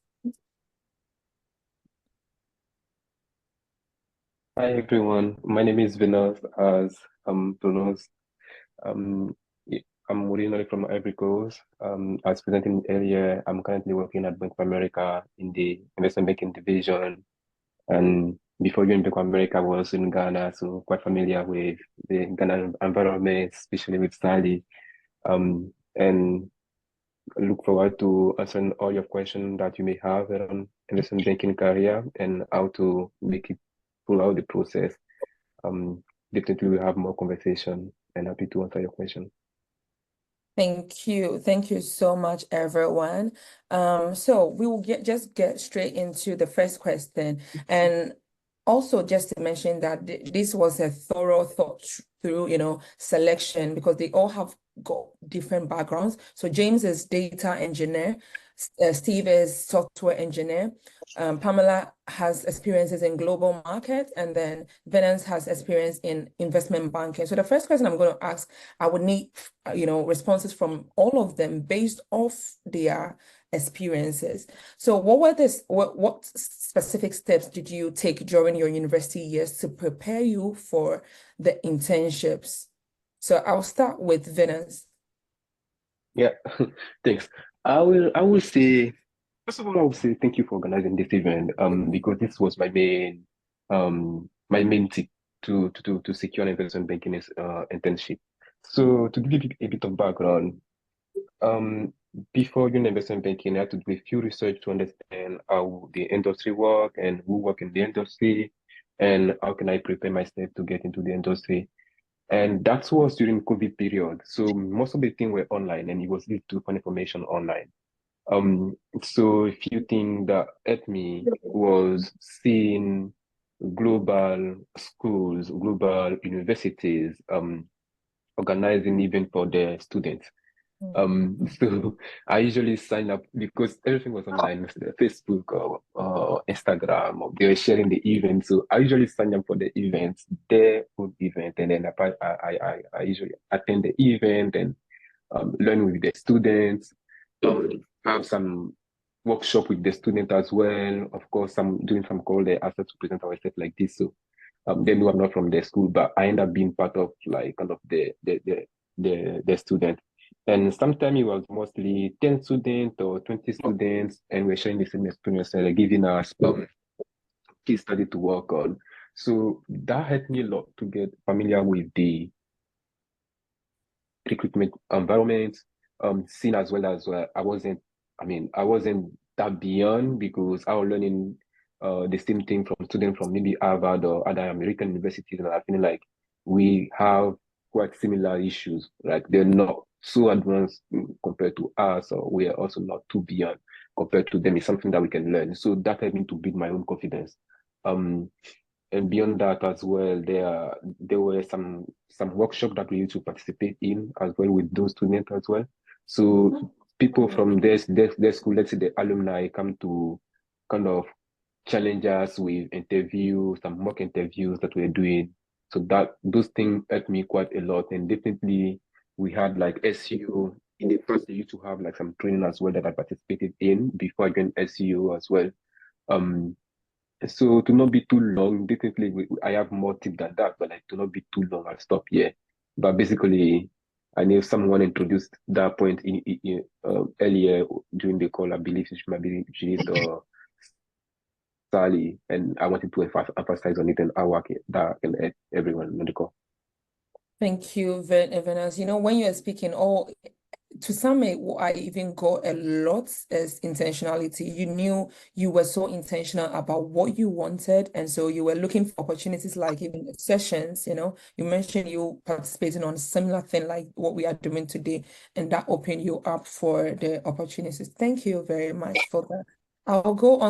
Hi everyone, my name is Venus, as pronounced. Um, I'm originally from Ivory Coast. As presented earlier, I'm currently working at Bank of America in the investment banking division. And before joining Bank of America, I was in Ghana, so quite familiar with the Ghana environment, especially with Sally. And look forward to answering all your questions that you may have around investment banking career and how to make it pull out the process. Definitely we'll have more conversation and happy to answer your question. Thank you. Thank you so much, everyone. So we will just get straight into the first question. And also just to mention that this was a thorough thought through, selection, because they all have got different backgrounds. So James is data engineer, Steve is software engineer, Pamela has experiences in global market, and then Venance has experience in investment banking. So the first question I'm going to ask, I would need, responses from all of them based off their experiences. So what specific steps did you take during your university years to prepare you for the internships? So I'll start with Venance. Yeah, thanks. I will say, first of all, I would say thank you for organizing this event, because this was my main tip to secure an investment banking internship. So to give you a bit of background, before doing investment banking, I had to do a few research to understand how the industry work and who work in the industry, and how can I prepare myself to get into the industry. And that was during COVID period. So most of the things were online, and it was easy to find information online. So a few things that helped me was seeing global schools, global universities, organizing event for their students. So I usually sign up because everything was online, Facebook or Instagram, or they were sharing the event. So I usually sign up for the events, their own event, and then I usually attend the event and learn with the students, have some workshop with the student as well. Of course, I'm doing some call they asked us to present ourselves like this. So they know I'm not from the school, but I end up being part of like kind of the student. And sometimes it was mostly 10 students or 20 students, and we're sharing the same experience and giving us case study to work on. So that helped me a lot to get familiar with the recruitment environment, seen as well as I wasn't that beyond because I was learning the same thing from students from maybe Harvard or other American universities, and I feel like we have quite similar issues. Like they're not so advanced compared to us, or we are also not too beyond compared to them. It's something that we can learn. So that helped me to build my own confidence. And beyond that as well, there were some workshop that we used to participate in as well with those students as well. So people from their school, let's say the alumni, come to kind of challenge us with interviews, some mock interviews that we're doing. So that those things helped me quite a lot. And definitely we had like SEO in the first they used to have like some training as well that I participated in before I joined SEO as well. So to not be too long, definitely I have more tips than that, but like to not be too long, I'll stop here. But basically, I know someone introduced that point in earlier during the call. I believe it might be Judith or Sally, and I wanted to emphasize on it and how that can help everyone on the call. Thank you, Venus. You know, when you are speaking, to some, I even got a lot as intentionality. You knew you were so intentional about what you wanted, and so you were looking for opportunities like even sessions, you know. You mentioned you participating on a similar thing like what we are doing today, and that opened you up for the opportunities. Thank you very much for that. I'll call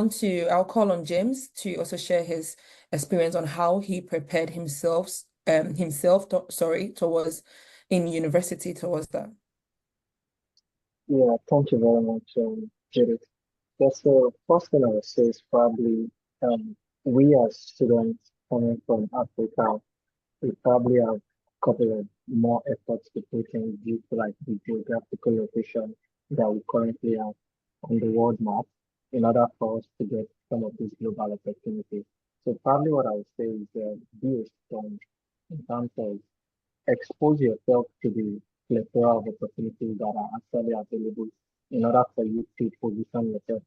on James to also share his experience on how he prepared himself towards in university towards that. Yeah, thank you very much, Judith. Yes, so first thing I would say is probably we as students coming from Africa, we probably have a couple of more efforts to put in due to like the geographical location that we currently have on the world map in order for us to get some of these global opportunities. So probably what I would say is be a sponge in terms of expose yourself to the plethora of opportunities that are actually available in order for you to position yourself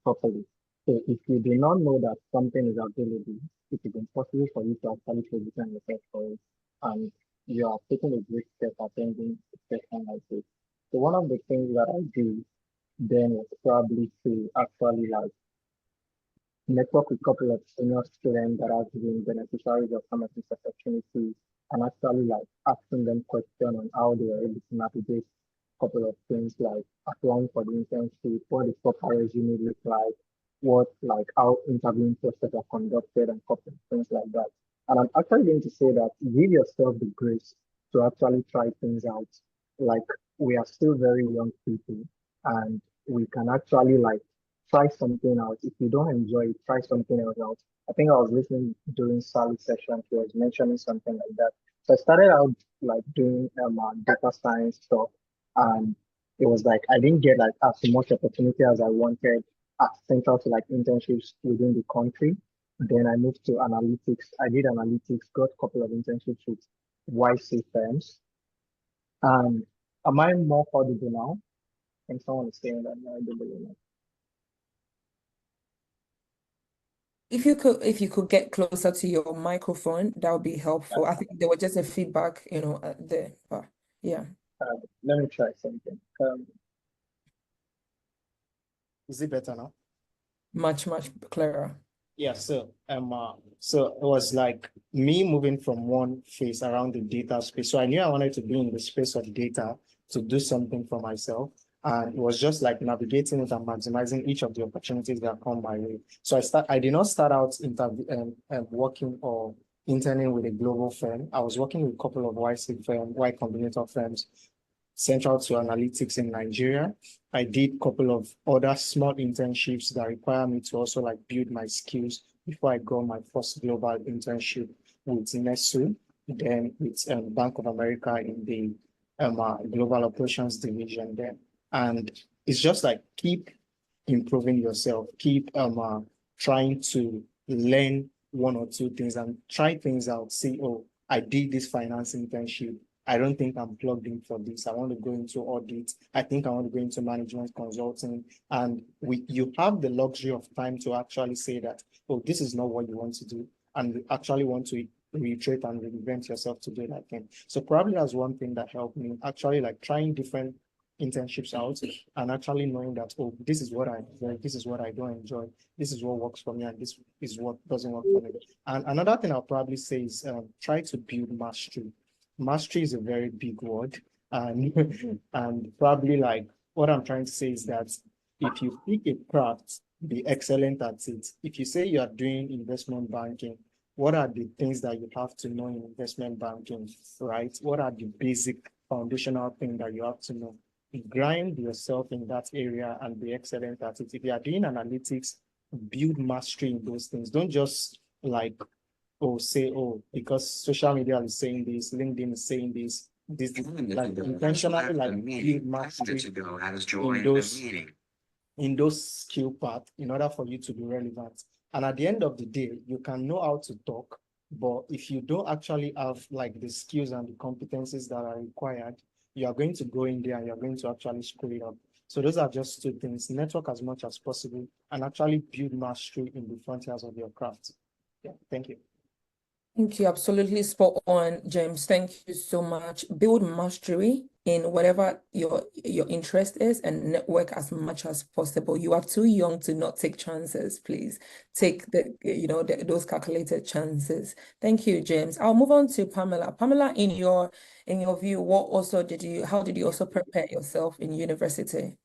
properly. So if you do not know that something is available, it is impossible for you to actually position yourself for it. And you are taking a great step attending a session like this. So one of the things that I do then was probably to actually like network with a couple of senior students that have been beneficiaries of some of these opportunities and actually like asking them questions on how they are able to navigate a couple of things like applying for the internship, what the proper resume look like, what like how interviewing process are conducted and couple of things like that. And I'm actually going to say that give yourself the grace to actually try things out. Like we are still very young people and we can actually like try something out. If you don't enjoy it, try something else out. I think I was listening during Sally's session. She was mentioning something like that. So I started out like doing data science stuff, and it was like I didn't get like as much opportunity as I wanted at central to like internships within the country. Then I moved to analytics. I did analytics, got a couple of internships with YC firms. Am I more audible now? I think someone is saying that I'm not audible. If you could get closer to your microphone, that would be helpful. I think there was just a feedback, there, but yeah. Let me try something. Is it better now? Much clearer. Yeah, so it was like me moving from one phase around the data space. So I knew I wanted to be in the space of data to do something for myself. And it was just like navigating it and maximizing each of the opportunities that come my way. So I did not start out working or interning with a global firm. I was working with a couple of Y Combinator firms central to analytics in Nigeria. I did a couple of other small internships that require me to also like build my skills before I got my first global internship with Nestle, then with Bank of America in the global operations division there. And it's just like keep improving yourself, keep trying to learn one or two things and try things out. See, oh, I did this finance internship. I don't think I'm plugged in for this. I want to go into audit. I think I want to go into management consulting. And you have the luxury of time to actually say that, oh, this is not what you want to do. And you actually want to reiterate and reinvent yourself to do that thing. So probably that's one thing that helped me actually like trying different internships out and actually knowing that, oh, this is what I enjoy, this is what I don't enjoy, this is what works for me, and this is what doesn't work for me. And another thing I'll probably say is try to build mastery. Mastery is a very big word, and and probably like what I'm trying to say is that if you pick a craft, be excellent at it. If you say you are doing investment banking, what are the things that you have to know in investment banking, right? What are the basic foundational things that you have to know? Grind yourself in that area and be excellent at it. If you are doing analytics, build mastery in those things. Don't just like, say, oh, because social media is saying this, LinkedIn is saying this, this like intentionally like build mastery in those skill paths in order for you to be relevant. And at the end of the day, you can know how to talk, but if you don't actually have like the skills and the competencies that are required, you are going to go in there and you're going to actually screw it up. So those are just two things: network as much as possible and actually build mastery in the frontiers of your craft. Yeah, thank you. Thank you. Absolutely spot on, James. Thank you so much. Build mastery in whatever your interest is and network as much as possible. You are too young to not take chances. Please take those calculated chances. Thank you, James. I'll move on to Pamela. Pamela, in your view, how did you also prepare yourself in university?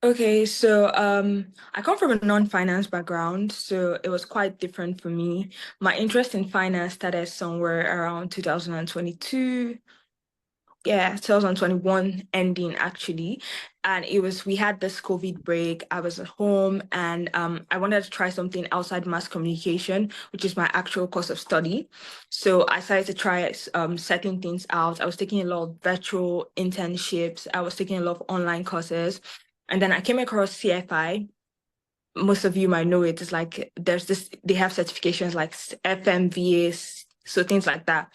Okay, so I come from a non-finance background, so it was quite different for me. My interest in finance started somewhere around 2022. Yeah, 2021 ending actually. And we had this COVID break. I was at home and I wanted to try something outside mass communication, which is my actual course of study. So I started to try setting things out. I was taking a lot of virtual internships. I was taking a lot of online courses. And then I came across CFI. Most of you might know it. It's like they have certifications like FMVA, so things like that.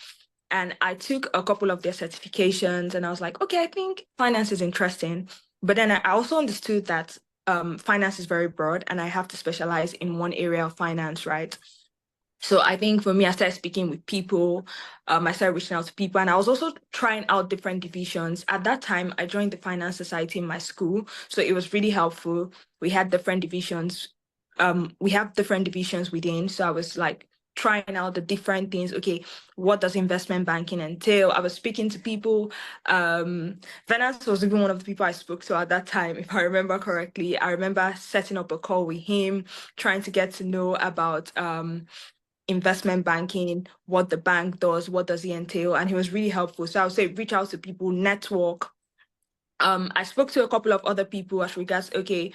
And I took a couple of their certifications and I was like, okay, I think finance is interesting. But then I also understood that finance is very broad and I have to specialize in one area of finance, right? So I think for me, I started speaking with people, I started reaching out to people, and I was also trying out different divisions. At that time, I joined the Finance Society in my school, so it was really helpful. We had different divisions. We have different divisions within, so I was like trying out the different things. Okay, what does investment banking entail? I was speaking to people. Venus was even one of the people I spoke to at that time, if I remember correctly. I remember setting up a call with him, trying to get to know about investment banking, what the bank does, what does it entail, and he was really helpful. So I would say reach out to people, network. I spoke to a couple of other people as regards, okay,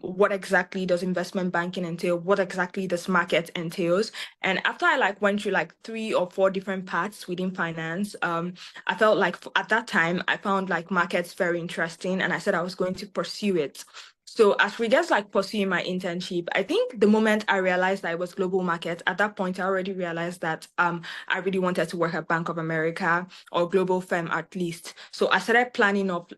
what exactly does investment banking entail? What exactly does market entails? And after I went through 3 or 4 different paths within finance, I felt like at that time I found markets very interesting, and I said I was going to pursue it. So as regards pursuing my internship, I think the moment I realized that it was global market, at that point I already realized that I really wanted to work at Bank of America or global firm at least. So I started planning of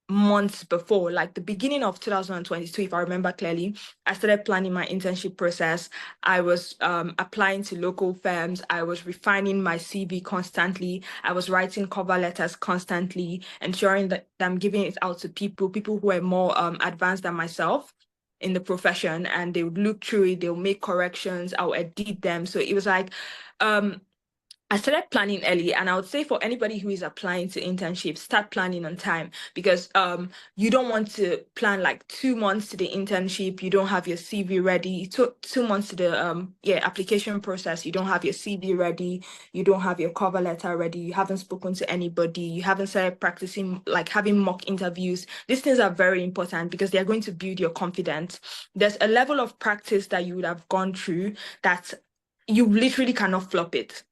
months before, the beginning of 2022, if I remember clearly. I started planning my internship process. I was applying to local firms. I was refining my CV constantly. I was writing cover letters constantly, ensuring that I'm giving it out to people who were more advanced than myself in the profession, and they would look through it, they'll make corrections, I'll edit them. So it was I started planning early, and I would say for anybody who is applying to internships, start planning on time, because you don't want to plan 2 months to the internship, you don't have your CV ready. 2 months to the application process, you don't have your CV ready, you don't have your cover letter ready, you haven't spoken to anybody, you haven't started practicing having mock interviews. These things are very important because they are going to build your confidence. There's a level of practice that you would have gone through that you literally cannot flop it.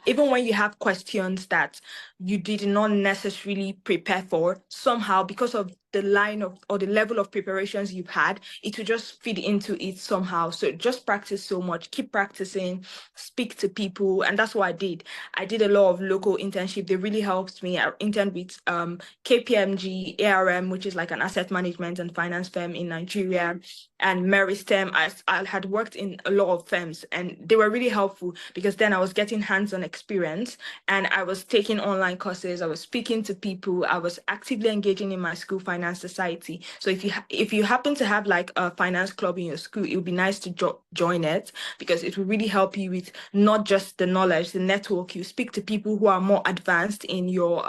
Even when you have questions that you did not necessarily prepare for, somehow, because of the line of or the level of preparations you've had, it will just feed into it somehow. So just practice so much, keep practicing, speak to people. And that's what I did. I did a lot of local internship. They really helped me. I interned with KPMG, ARM, which is an asset management and finance firm in Nigeria, and Meristem. I had worked in a lot of firms, and they were really helpful because then I was getting hands-on experience, and I was taking online courses, I was speaking to people, I was actively engaging in my school finance society. So if you happen to have a finance club in your school, it would be nice to join it, because it will really help you with not just the knowledge, the network. You speak to people who are more advanced in your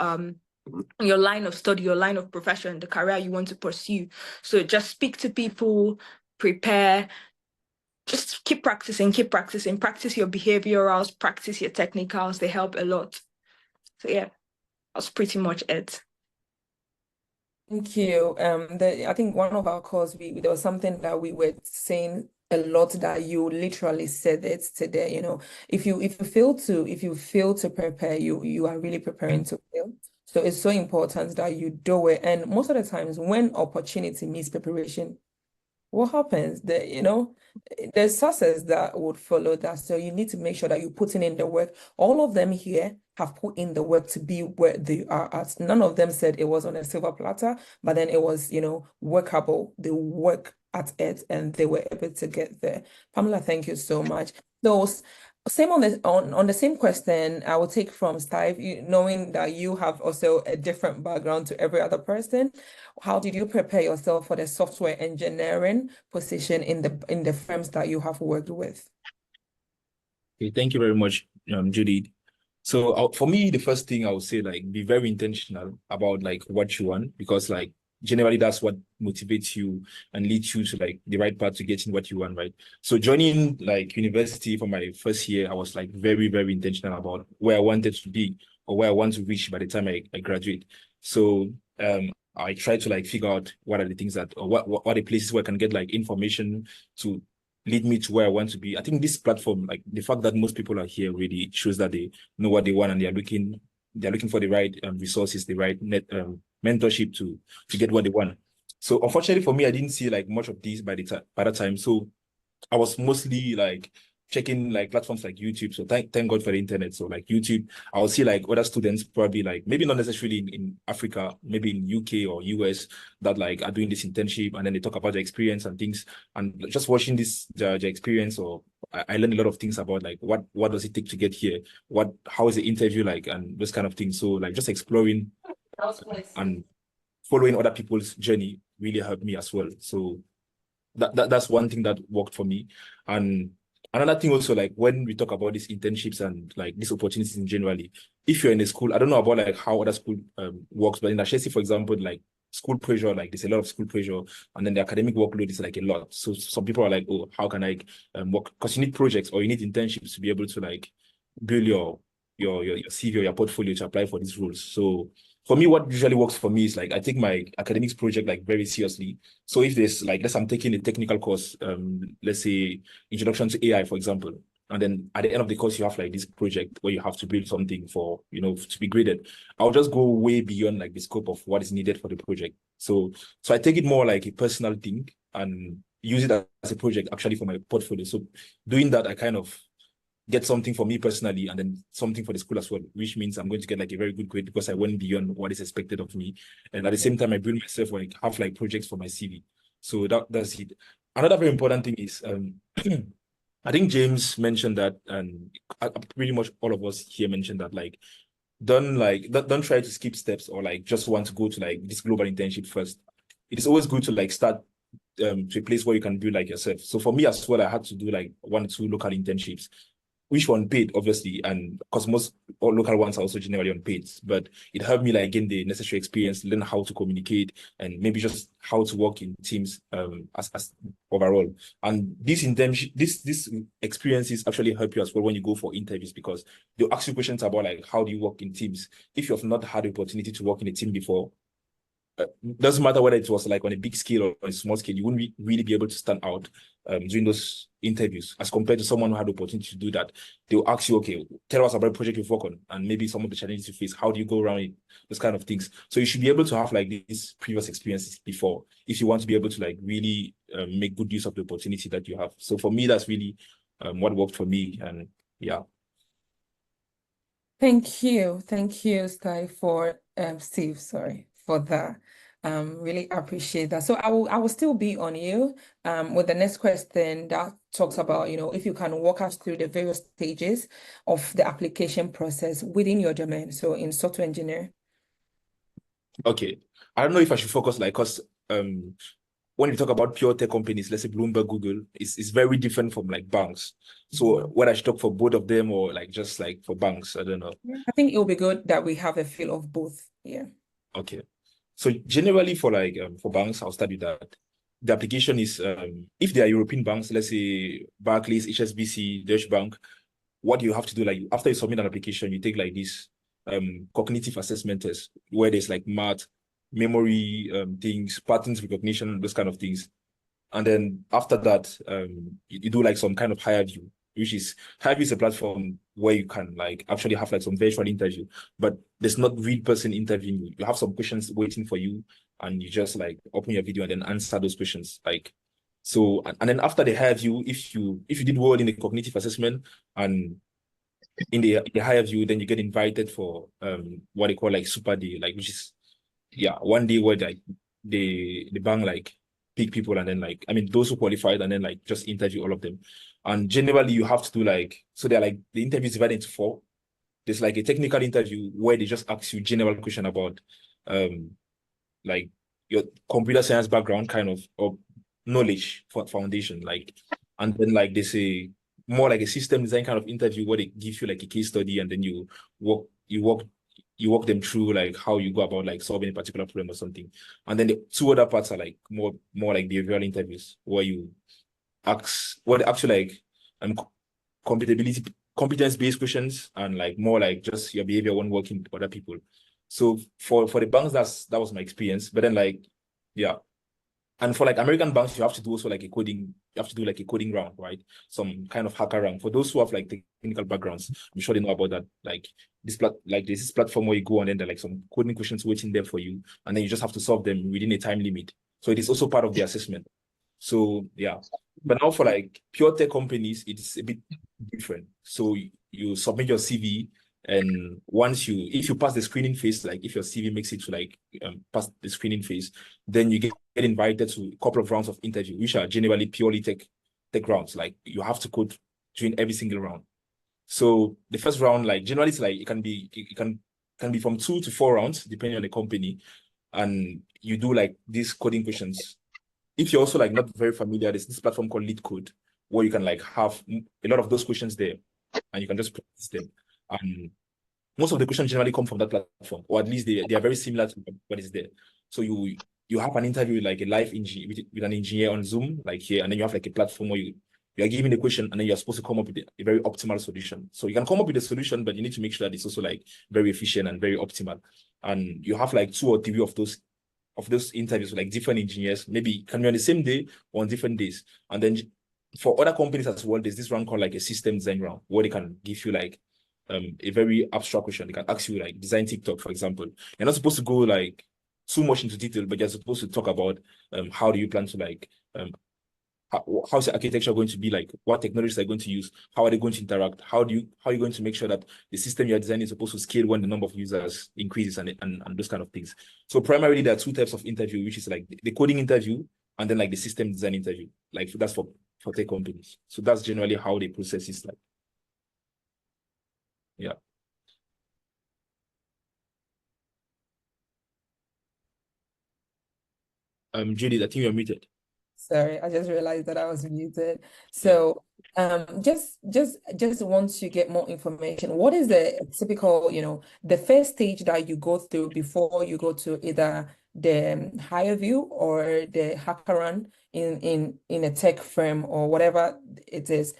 line of study, your line of profession, the career you want to pursue. So just speak to people, prepare, just keep practicing, practice your behaviorals, practice your technicals. They help a lot. So yeah, that's pretty much it. Thank you. I think one of our calls, there was something that we were saying a lot that you literally said it today. If you fail to prepare, you are really preparing to fail. So it's so important that you do it. And most of the times when opportunity meets preparation, what happens? There's success that would follow that. So you need to make sure that you're putting in the work. All of them here have put in the work to be where they are at. None of them said it was on a silver platter, but then it was, workable. They work at it and they were able to get there. Pamela, thank you so much. Those same on the same question, I will take from Steve, knowing that you have also a different background to every other person. How did you prepare yourself for the software engineering position in the firms that you have worked with? Okay, thank you very much, Judy. So for me, the first thing I would say, like, be very intentional about like what you want, because like generally that's what motivates you and leads you to like the right path to getting what you want, right? So joining like university for my first year, I was like very, very intentional about where I wanted to be or where I want to reach by the time I graduate. So I try to like figure out what are the things that, or what are the places where I can get like information to lead me to where I want to be. I think this platform, like the fact that most people are here, really shows that they know what they want and they're looking for the right resources, the right mentorship to get what they want. So unfortunately for me, I didn't see like much of this by that time. So I was mostly like checking like platforms like YouTube. So thank God for the internet. So like YouTube, I'll see like other students probably like maybe not necessarily in Africa, maybe in UK or US that like are doing this internship, and then they talk about the experience and things. And just watching this the experience, or I learned a lot of things about like what does it take to get here, how is the interview like, and those kind of things. So like just exploring and following other people's journey really helped me as well. So that's one thing that worked for me. And another thing also, like when we talk about these internships and like these opportunities in generally, if you're in a school, I don't know about like how other school works, but in Ashesi, for example, like school pressure, like there's a lot of school pressure, and then the academic workload is like a lot. So some people are like, oh, how can I work? Because you need projects or you need internships to be able to like build your CV or your portfolio to apply for these roles. So for me, what usually works for me is like I take my academics project like very seriously. So if there's like, let's say I'm taking a technical course, let's say Introduction to AI, for example, and then at the end of the course you have like this project where you have to build something for, to be graded. I'll just go way beyond like the scope of what is needed for the project. So I take it more like a personal thing and use it as a project actually for my portfolio. So doing that, I kind of get something for me personally and then something for the school as well, which means I'm going to get like a very good grade because I went beyond what is expected of me. And at the same time, I build myself like have like projects for my CV. So that's it. Another very important thing is I think James mentioned that, and pretty much all of us here mentioned that, like don't try to skip steps or like just want to go to like this global internship first. It is always good to like start to a place where you can build like yourself. So for me as well, I had to do like 1 or 2 local internships, which one paid obviously, and because most all local ones are also generally unpaid, but it helped me like gain the necessary experience, learn how to communicate, and maybe just how to work in teams as overall. And this internship, this experiences actually help you as well when you go for interviews, because they'll ask you questions about like how do you work in teams. If you've not had the opportunity to work in a team before, doesn't matter whether it was like on a big scale or on a small scale, you wouldn't really be able to stand out during those interviews as compared to someone who had the opportunity to do that. They'll ask you, okay, tell us about the project you've worked on and maybe some of the challenges you face. How do you go around it? Those kind of things. So you should be able to have like these previous experiences before if you want to be able to like really make good use of the opportunity that you have. So for me, that's really what worked for me. And yeah. Thank you, Steve, sorry for that. Really appreciate that. So I will still be on you with the next question that talks about, if you can walk us through the various stages of the application process within your domain. So in software engineer. Okay. I don't know if I should focus like, because when you talk about pure tech companies, let's say Bloomberg, Google, it's very different from like banks. So whether I should talk for both of them or like just like for banks, I don't know. I think it will be good that we have a feel of both. Yeah. Okay. So generally for like for banks, I'll start with that. The application is if they are European banks, let's say Barclays, HSBC, Deutsche Bank, what you have to do, like after you submit an application, you take like this cognitive assessment test where there's like math, memory things, patterns recognition, those kind of things. And then after that, you do like some kind of higher view, which is higher view is a platform where you can like actually have like some virtual interview, but there's not real person interviewing you. You have some questions waiting for you, and you just like open your video and then answer those questions. Like so, and then after the higher view, if you did well in the cognitive assessment and in the higher view, then you get invited for what they call like super day, like which is one day where like the bank like pick people and then like I mean those who qualified and then like just interview all of them. And generally you have to do like so they're like the interview is divided into 4. There's like a technical interview where they just ask you general question about like your computer science background kind of or knowledge for foundation, like, and then like they say more like a system design kind of interview where they give you like a case study and then you walk them through like how you go about like solving a particular problem or something. And then the 2 other parts are like more like behavioral interviews where you ask what actually like competence-based questions and like more like just your behavior when working with other people. So for the banks, that was my experience. But then like, yeah. And for like American banks, you have to do also like you have to do like a coding round, right? Some kind of hacker round. For those who have like technical backgrounds, I'm sure they know about that. Like there's this platform where you go and then there are like some coding questions waiting there for you, and then you just have to solve them within a time limit. So it is also part of the assessment. So yeah. But now for like pure tech companies, it's a bit different. So you submit your CV, and if you pass the screening phase, like if your CV makes it to like pass the screening phase, then you get invited to a couple of rounds of interview, which are generally purely tech rounds. Like you have to code during every single round. So the first round, like generally it's like it can be from 2 to 4 rounds depending on the company, and you do like these coding questions. If you're also like not very familiar, there's this platform called LeetCode where you can like have a lot of those questions there and you can just practice them. And most of the questions generally come from that platform, or at least they are very similar to what is there. So you have an interview with like a live engineer with an engineer on Zoom, like here, and then you have like a platform where you are given the question and then you're supposed to come up with a very optimal solution. So you can come up with a solution, but you need to make sure that it's also like very efficient and very optimal. And you have like 2 or 3 of those interviews with like different engineers, maybe it can be on the same day or on different days. And then for other companies as well, there's this round called like a system design round where they can give you like a very abstract question. They can ask you like design TikTok, for example. You're not supposed to go like too much into detail, but you're supposed to talk about how do you plan to like how's the architecture going to be like, what technologies are going to use, how are they going to interact, how are you going to make sure that the system you're designing is supposed to scale when the number of users increases and those kind of things. So primarily there are 2 types of interview, which is like the coding interview and then like the system design interview. Like that's for tech companies. So that's generally how the process is like. Yeah. Judith, I think you're muted. Sorry, I just realized that I was muted. So just want to get more information. What is the typical, the first stage that you go through before you go to either the higher view or the hacker run in a tech firm or whatever it is?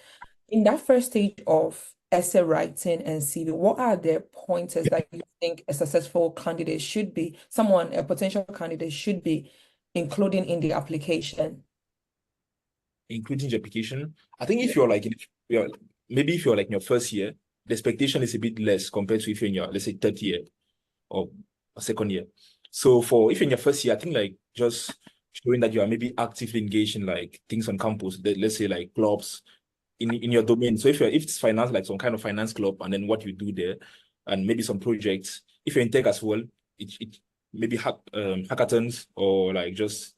In that first stage of essay writing and CV, what are the pointers that you think a successful candidate should be, a potential candidate should be including in the application? Including the application, I think if you're like maybe if you're like in your first year, the expectation is a bit less compared to if you're in your, let's say, 3rd year or second year. So if you're in your first year, I think like just showing that you are maybe actively engaged in like things on campus, let's say like clubs in your domain. So if it's finance, like some kind of finance club, and then what you do there, and maybe some projects. If you're in tech as well, it maybe hackathons or like just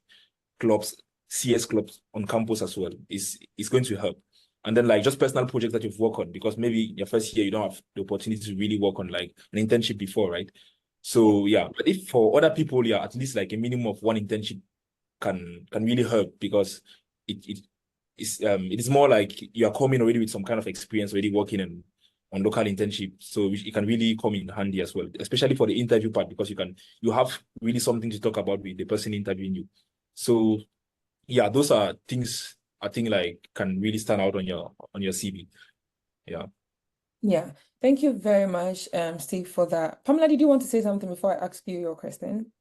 clubs, CS clubs on campus as well is going to help. And then like just personal projects that you've worked on, because maybe your first year you don't have the opportunity to really work on like an internship before, right? So yeah, but if for other people, yeah, at least like a minimum of 1 internship can really help, because it is more like you are coming already with some kind of experience already working on local internship, so it can really come in handy as well, especially for the interview part, because you have really something to talk about with the person interviewing you. So yeah, those are things I think like can really stand out on your CV. Yeah. Yeah. Thank you very much, Steve, for that. Pamela, did you want to say something before I ask you your question?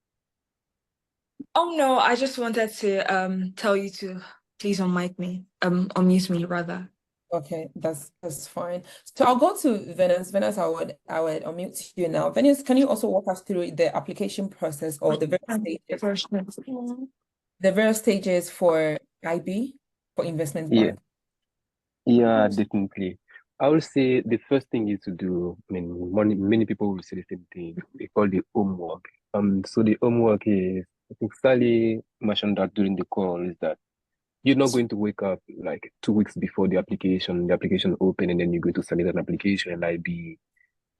Oh no, I just wanted to tell you to please unmute me rather. Okay, that's fine. So I'll go to Venus. Venus, I would unmute you now. Venus, can you also walk us through the application process or the various stages for IB, for investment Yeah, bank? yeah, definitely. I would say the first thing is to do, I mean, many people will say the same thing. They call the homework. So the homework is, I think Sally mentioned that during the call, is that you're not going to wake up like 2 weeks before the application open, and then you're going to submit an application and IB,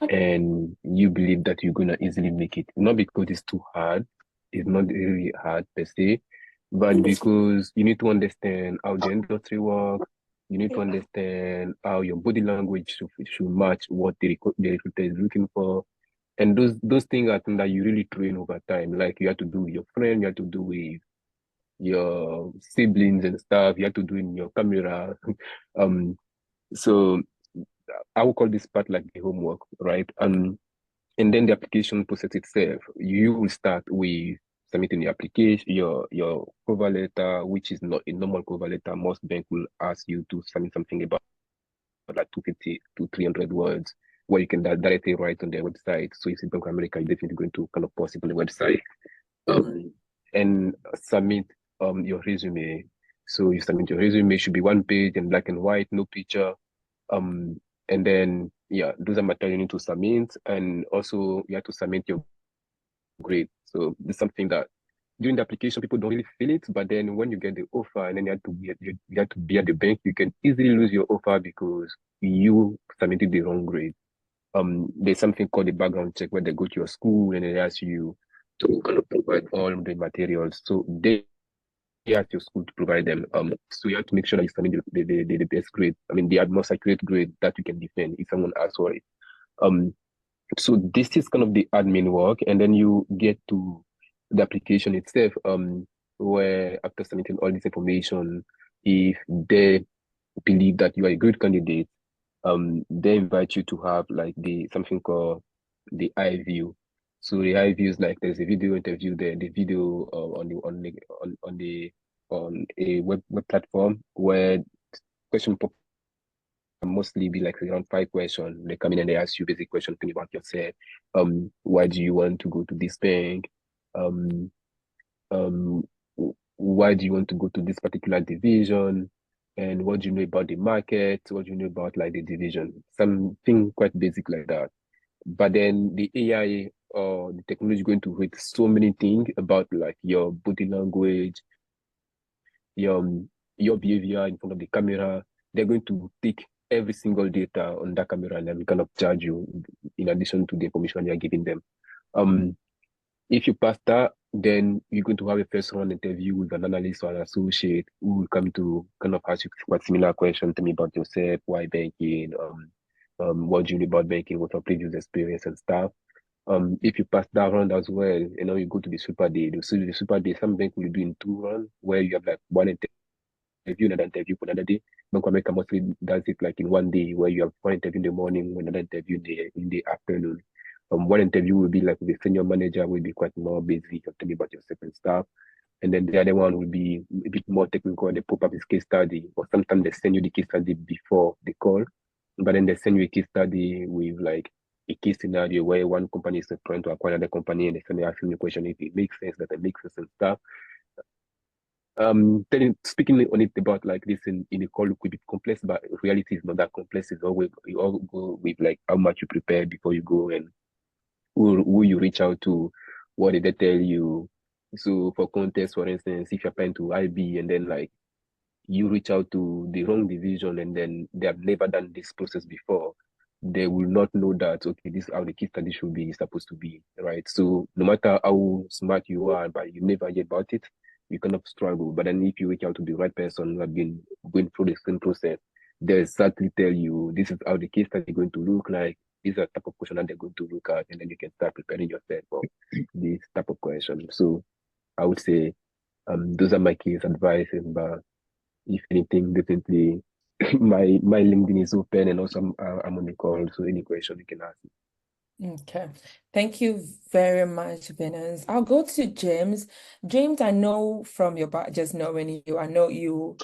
and you believe that you're gonna easily make it. Not because it's too hard, it's not really hard per se, but because you need to understand how the industry works, you need to understand how your body language should match what the recruiter is looking for. And those things are things that you really train over time. Like you have to do with your friend, you have to do with your siblings and stuff, you have to do in your camera. So I would call this part like the homework, right? And then the application process itself, you will start with submitting the application, your cover letter, which is not a normal cover letter. Most bank will ask you to submit something about like 250 to 300 words, where you can directly write on their website. So if it's Bank of America, you're definitely going to kind of post it on the website, and submit your resume. So you submit your resume, should be 1 page in black and white, no picture. And then yeah, those are material you need to submit, and also you have to submit your grade. So this is something that during the application people don't really feel it, but then when you get the offer and then you have to be at the bank, you can easily lose your offer because you submitted the wrong grade. There's something called the background check where they go to your school and they ask you to kind of provide all the materials. So they ask your school to provide them. So you have to make sure that you submit the best grade. I mean, the most accurate grade that you can defend if someone asks for it. So this is kind of the admin work, and then you get to the application itself, where after submitting all this information, if they believe that you are a good candidate, they invite you to have like something called the eye view. So the eye view is like there's a video interview there, the video on a web platform where question mostly be like around 5 questions. They come in and they ask you basic questions about yourself. Why do you want to go to this bank? Um, why do you want to go to this particular division? And what do you know about the market? What do you know about like the division? Something quite basic like that. But then the AI or the technology is going to read so many things about like your body language, your your behavior in front of the camera. They're going to take every single data on that camera and then kind of charge you in addition to the information you're giving them. If you pass that, then you're going to have a first round interview with an analyst or an associate who will come to kind of ask you quite similar questions. Tell me about yourself, why banking, what do you know about banking, what's your previous experience and stuff. If you pass that round as well, you go to the super day. The super day, some bank will do in 2 rounds where you have like one interview, another interview for another day. Bank of America mostly does it like in one day where you have one interview in the morning, another interview in the afternoon. One interview will be like with the senior manager, will be quite more basic, tell me about yourself and stuff. And then the other one will be a bit more technical. They pop up this case study, or sometimes they send you the case study before the call, but then they send you a case study with like a case scenario where one company is trying to acquire another company, and they send you asking the question if it makes sense, that it makes sense and stuff. Speaking on it about like this in a call could be complex, but reality is not that complex. It's always you all go with like how much you prepare before you go, and who you reach out to, what did they tell you. So for context, for instance, if you're applying to IB and then like you reach out to the wrong division and then they have never done this process before, they will not know that, okay, this is how the case study should be supposed to be, right? So no matter how smart you are, but you never hear about it, you kind of struggle. But then if you reach out to the right person who have been going through the same process, they exactly tell you, this is how the case study is going to look like. These are the type of question that they're going to look at, and then you can start preparing yourself for this type of question. So I would say those are my case advices, but if anything, definitely my LinkedIn is open, and also I'm on the call, so any question you can ask me. Okay. Thank you very much, Venus. I'll go to James. James, I know from your just knowing you, I know you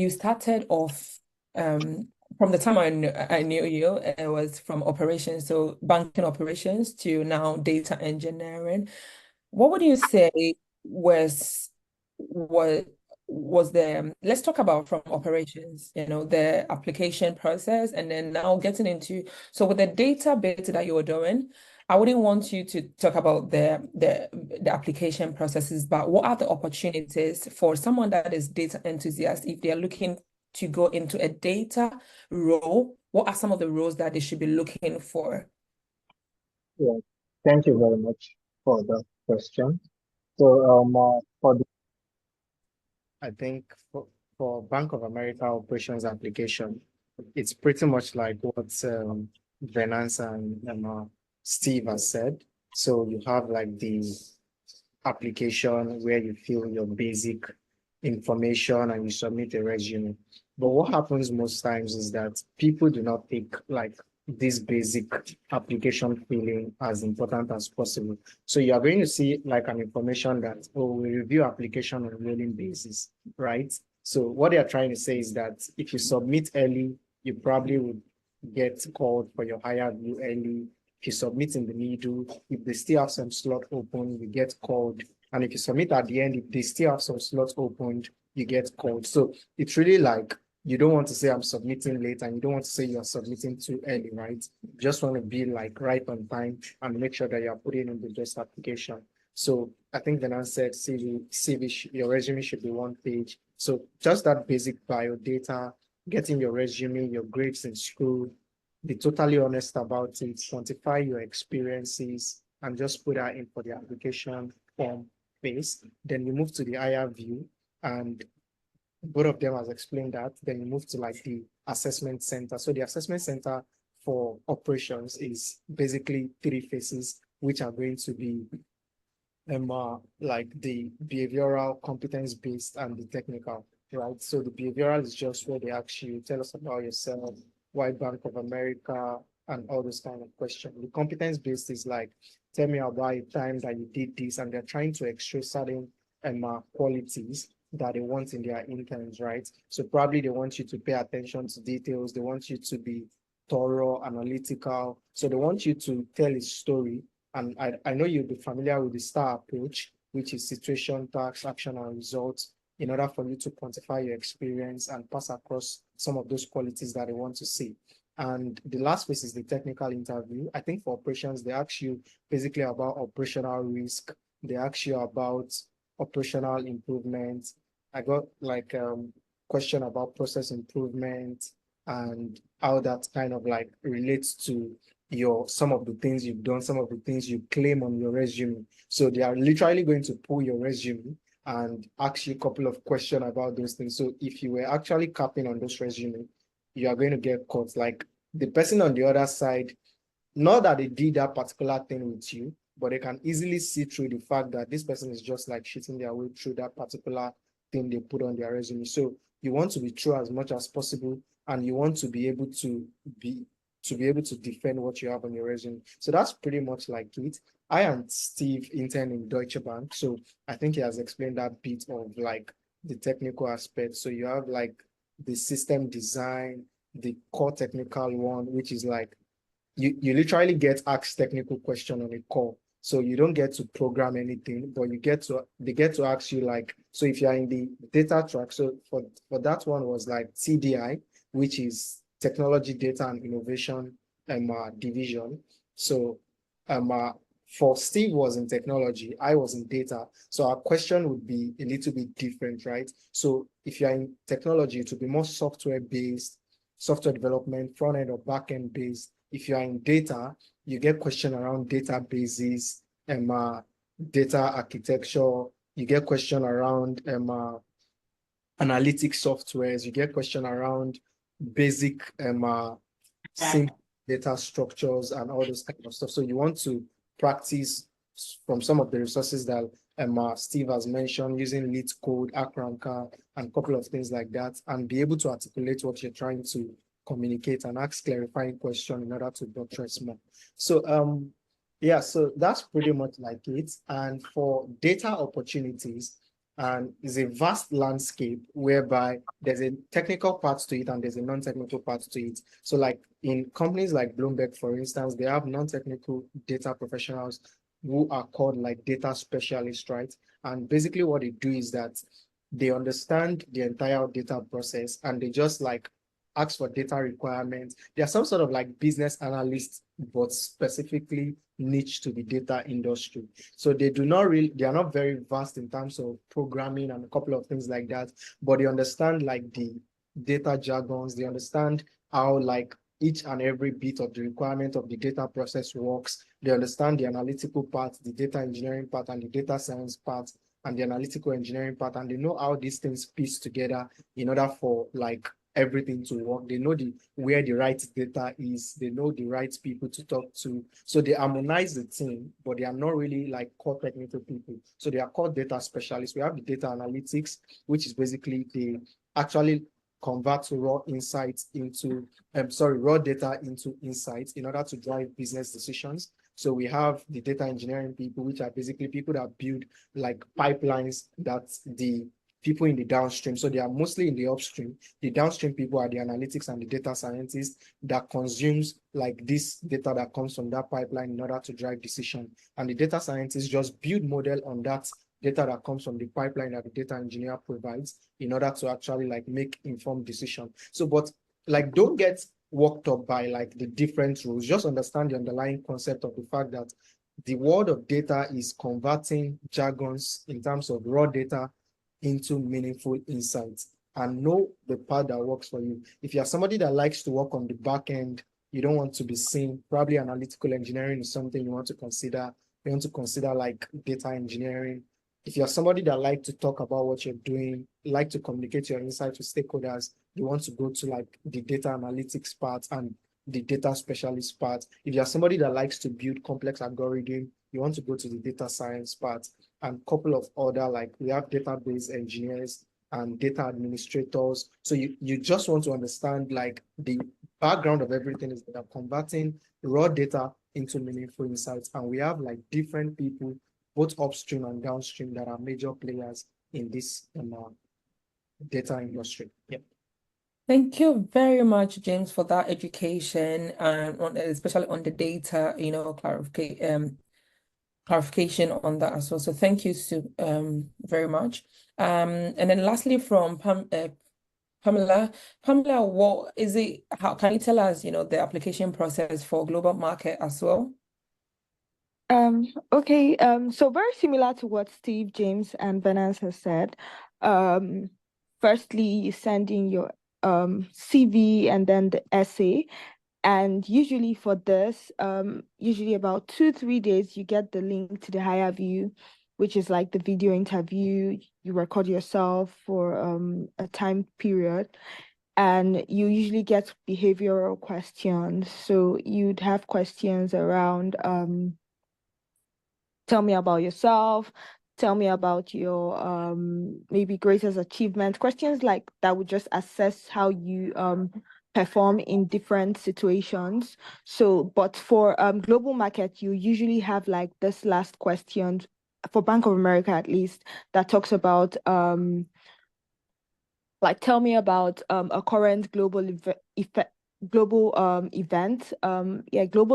started off from the time I knew you, it was from operations, so banking operations to now data engineering. What would you say was what was the let's talk about from operations, the application process, and then now getting into so with the data bit that you were doing, I wouldn't want you to talk about the application processes, but what are the opportunities for someone that is data enthusiast if they're looking to go into a data role? What are some of the roles that they should be looking for? Yeah, thank you very much for the question. So, for the I think for Bank of America operations application, it's pretty much like what Venance and Steve has said. So you have like the application where you fill your basic information and you submit a resume. But what happens most times is that people do not take like this basic application filling as important as possible. So you are going to see like an information that, oh, we review application on a rolling basis, right? So what they are trying to say is that if you submit early, you probably would get called for your higher view early. If you submit in the middle, if they still have some slot open, you get called. And if you submit at the end, if they still have some slots opened, you get called. So it's really like you don't want to say I'm submitting late and you don't want to say you're submitting too early, right? You just want to be like right on time and make sure that you're putting in the best application. So I think Venan said your resume should be one page. So just that basic bio data, getting your resume, your grades in school, be totally honest about it, quantify your experiences, and just put that in for the application form phase. Then you move to the IR view, and both of them has explained that. Then you move to like the assessment center. So the assessment center for operations is basically three phases, which are going to be like the behavioral, competence-based, and the technical, right? So the behavioral is just where they ask you, tell us about yourself, why Bank of America, and all those kind of questions. The competence-based is like, tell me about a time that you did this, and they're trying to extract certain qualities that they want in their interns, right? So probably they want you to pay attention to details. They want you to be thorough, analytical. So they want you to tell a story. And I know you'll be familiar with the STAR approach, which is situation, task, action, and results, in order for you to quantify your experience and pass across some of those qualities that they want to see. And the last phase is the technical interview. I think for operations, they ask you basically about operational risk. They ask you about operational improvement. I got like question about process improvement and how that kind of like relates to some of the things you've done, some of the things you claim on your resume. So they are literally going to pull your resume and ask you a couple of questions about those things. So if you were actually capping on those resume, you are going to get caught. Like the person on the other side, not that they did that particular thing with you, but they can easily see through the fact that this person is just like shitting their way through that particular thing they put on their resume. So you want to be true as much as possible, and you want to be able to defend what you have on your resume. So that's pretty much like it. I am Steve, intern in Deutsche Bank. So I think he has explained that bit of like the technical aspect. So you have like the system design, the core technical one, which is like you literally get asked technical question on a call. So you don't get to program anything, but they get to ask you like, so if you're in the data track, so for that one was like TDI, which is Technology, Data and Innovation division. So for Steve was in technology, I was in data. So our question would be a little bit different, right? So if you're in technology, it would be more software-based, software development, front-end or back-end based. If you are in data, you get question around databases, data architecture, you get question around analytic softwares, you get question around basic simple data structures and all those kind of stuff. So you want to practice from some of the resources that Steve has mentioned, using LeetCode, Akramka, and a couple of things like that, and be able to articulate what you're trying to communicate and ask clarifying questions in order to buttress more. So yeah, so that's pretty much like it. And for data opportunities, and is a vast landscape whereby there's a technical part to it and there's a non-technical part to it. So like in companies like Bloomberg, for instance, they have non-technical data professionals who are called like data specialists, right? And basically what they do is that they understand the entire data process and they just like ask for data requirements. They are some sort of like business analysts, but specifically niche to the data industry. So they are not very vast in terms of programming and a couple of things like that, but they understand like the data jargons, they understand how like each and every bit of the requirement of the data process works. They understand the analytical part, the data engineering part, and the data science part, and the analytical engineering part, and they know how these things piece together in order for like everything to work. They know where the right data is. They know the right people to talk to. So they harmonize the team, but they are not really like core technical people. So they are called data specialists. We have the data analytics, which is basically they actually convert raw insights into, raw data into insights in order to drive business decisions. So we have the data engineering people, which are basically people that build like pipelines that the people in the downstream. So they are mostly in the upstream. The downstream people are the analytics and the data scientists that consumes like this data that comes from that pipeline in order to drive decision. And the data scientists just build model on that data that comes from the pipeline that the data engineer provides in order to actually like make informed decision. So, but like don't get worked up by like the different rules. Just understand the underlying concept of the fact that the world of data is converting jargons in terms of raw data into meaningful insights, and know the part that works for you. If you're somebody that likes to work on the back end, you don't want to be seen, probably analytical engineering is something you want to consider. You want to consider like data engineering. If you're somebody that like to talk about what you're doing, like to communicate your insights with stakeholders, you want to go to like the data analytics part and the data specialist part. If you're somebody that likes to build complex algorithm, you want to go to the data science part, and a couple of other, like we have database engineers and data administrators. So you just want to understand like the background of everything is that they're converting raw data into meaningful insights. And we have like different people, both upstream and downstream, that are major players in this data industry. Yep. Thank you very much, James, for that education and especially on the data, clarification on that as well. So thank you very much. And then lastly from Pamela, what is it? How can you tell us, the application process for global market as well? Okay, so very similar to what Steve, James, and Venance has said. Firstly, you send in your CV and then the essay. And usually for this, usually about 2-3 days, you get the link to the higher view, which is like the video interview. You record yourself for a time period, and you usually get behavioral questions. So you'd have questions around tell me about yourself, tell me about your maybe greatest achievement, questions like that would just assess how you perform in different situations. So, but for global market, you usually have like this last question, for Bank of America at least, that talks about like tell me about a current global global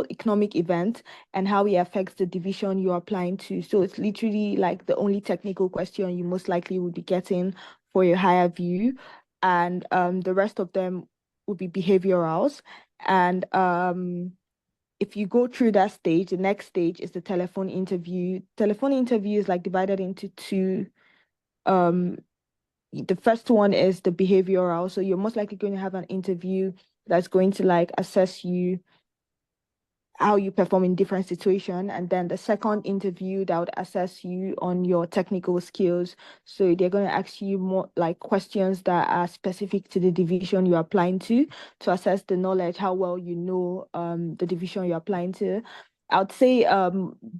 economic event and how it affects the division you're applying to. So it's literally like the only technical question you most likely would be getting for your higher view, and the rest of them would be behaviorals. And if you go through that stage, the next stage is the telephone interview. Telephone interview is like divided into two. The first one is the behavioral. So you're most likely going to have an interview that's going to like assess you, how you perform in different situations. And then the second interview that would assess you on your technical skills. So they're going to ask you more like questions that are specific to the division you're applying to assess the knowledge, how well you know the division you're applying to. I would say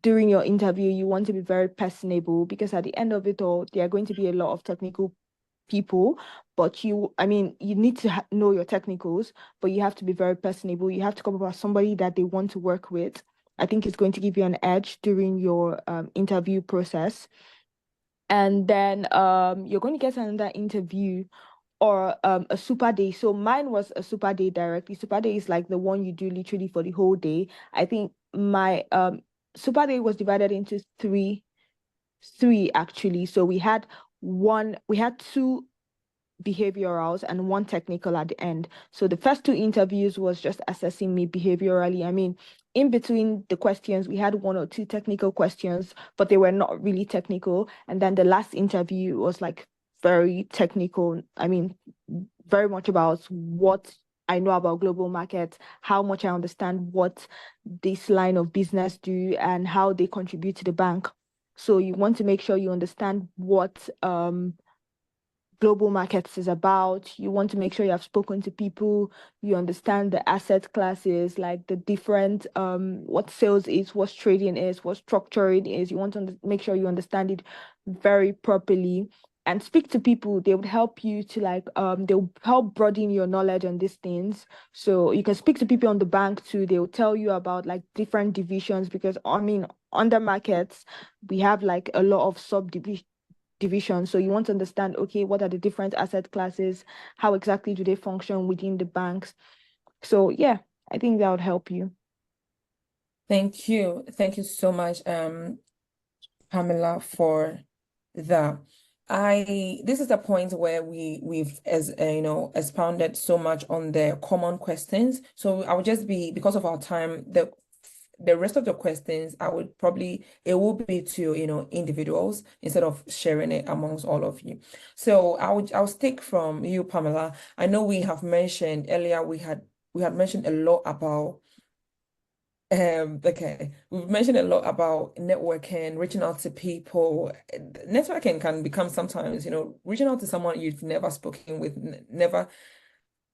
during your interview, you want to be very personable, because at the end of it all, there are going to be a lot of technical people, but you need to know your technicals, but you have to be very personable. You have to come up as somebody that they want to work with. I think it's going to give you an edge during your interview process. And then you're going to get another interview or a super day. So mine was a super day directly. Super day is like the one you do literally for the whole day. I think my super day was divided into three actually. So we had two behaviorals and one technical at the end. So the first two interviews was just assessing me behaviorally. I mean, in between the questions, we had one or two technical questions, but they were not really technical. And then the last interview was like very technical. I mean, very much about what I know about global markets, how much I understand what this line of business do and how they contribute to the bank. So you want to make sure you understand what global markets is about. You want to make sure you have spoken to people, you understand the asset classes, like the different what sales is, what trading is, what structuring is. You want to make sure you understand it very properly and speak to people. They would help you to they'll help broaden your knowledge on these things. So you can speak to people on the bank too. They'll tell you about like different divisions, because I mean under markets we have like a lot of subdivisions. So you want to understand, okay, what are the different asset classes? How exactly do they function within the banks? So yeah, I think that would help you. Thank you. Thank you so much, Pamela, for that. This is the point where we've expounded so much on the common questions. So I would just be, because of our time, the rest of the questions, it will be to, individuals instead of sharing it amongst all of you. So I'll take from you, Pamela. I know we have mentioned earlier, we had mentioned a lot about, we've mentioned a lot about networking, reaching out to people. Networking can become sometimes, reaching out to someone you've never spoken with, never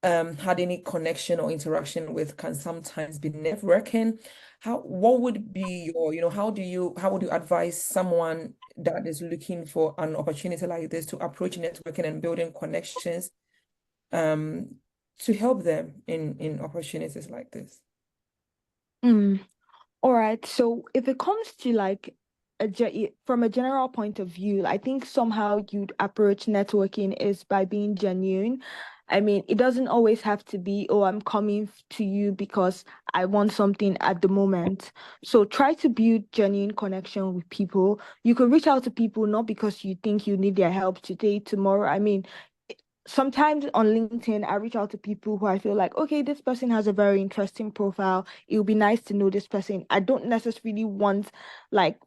had any connection or interaction with, can sometimes be nerve-wracking. What would be your, how would you advise someone that is looking for an opportunity like this to approach networking and building connections to help them in opportunities like this? All right. So if it comes to like from a general point of view, I think somehow you'd approach networking is by being genuine. I mean, it doesn't always have to be, oh, I'm coming to you because I want something at the moment. So try to build genuine connection with people. You could reach out to people not because you think you need their help today, tomorrow. I mean, sometimes on LinkedIn, I reach out to people who I feel like, okay, this person has a very interesting profile. It would be nice to know this person. I don't necessarily want like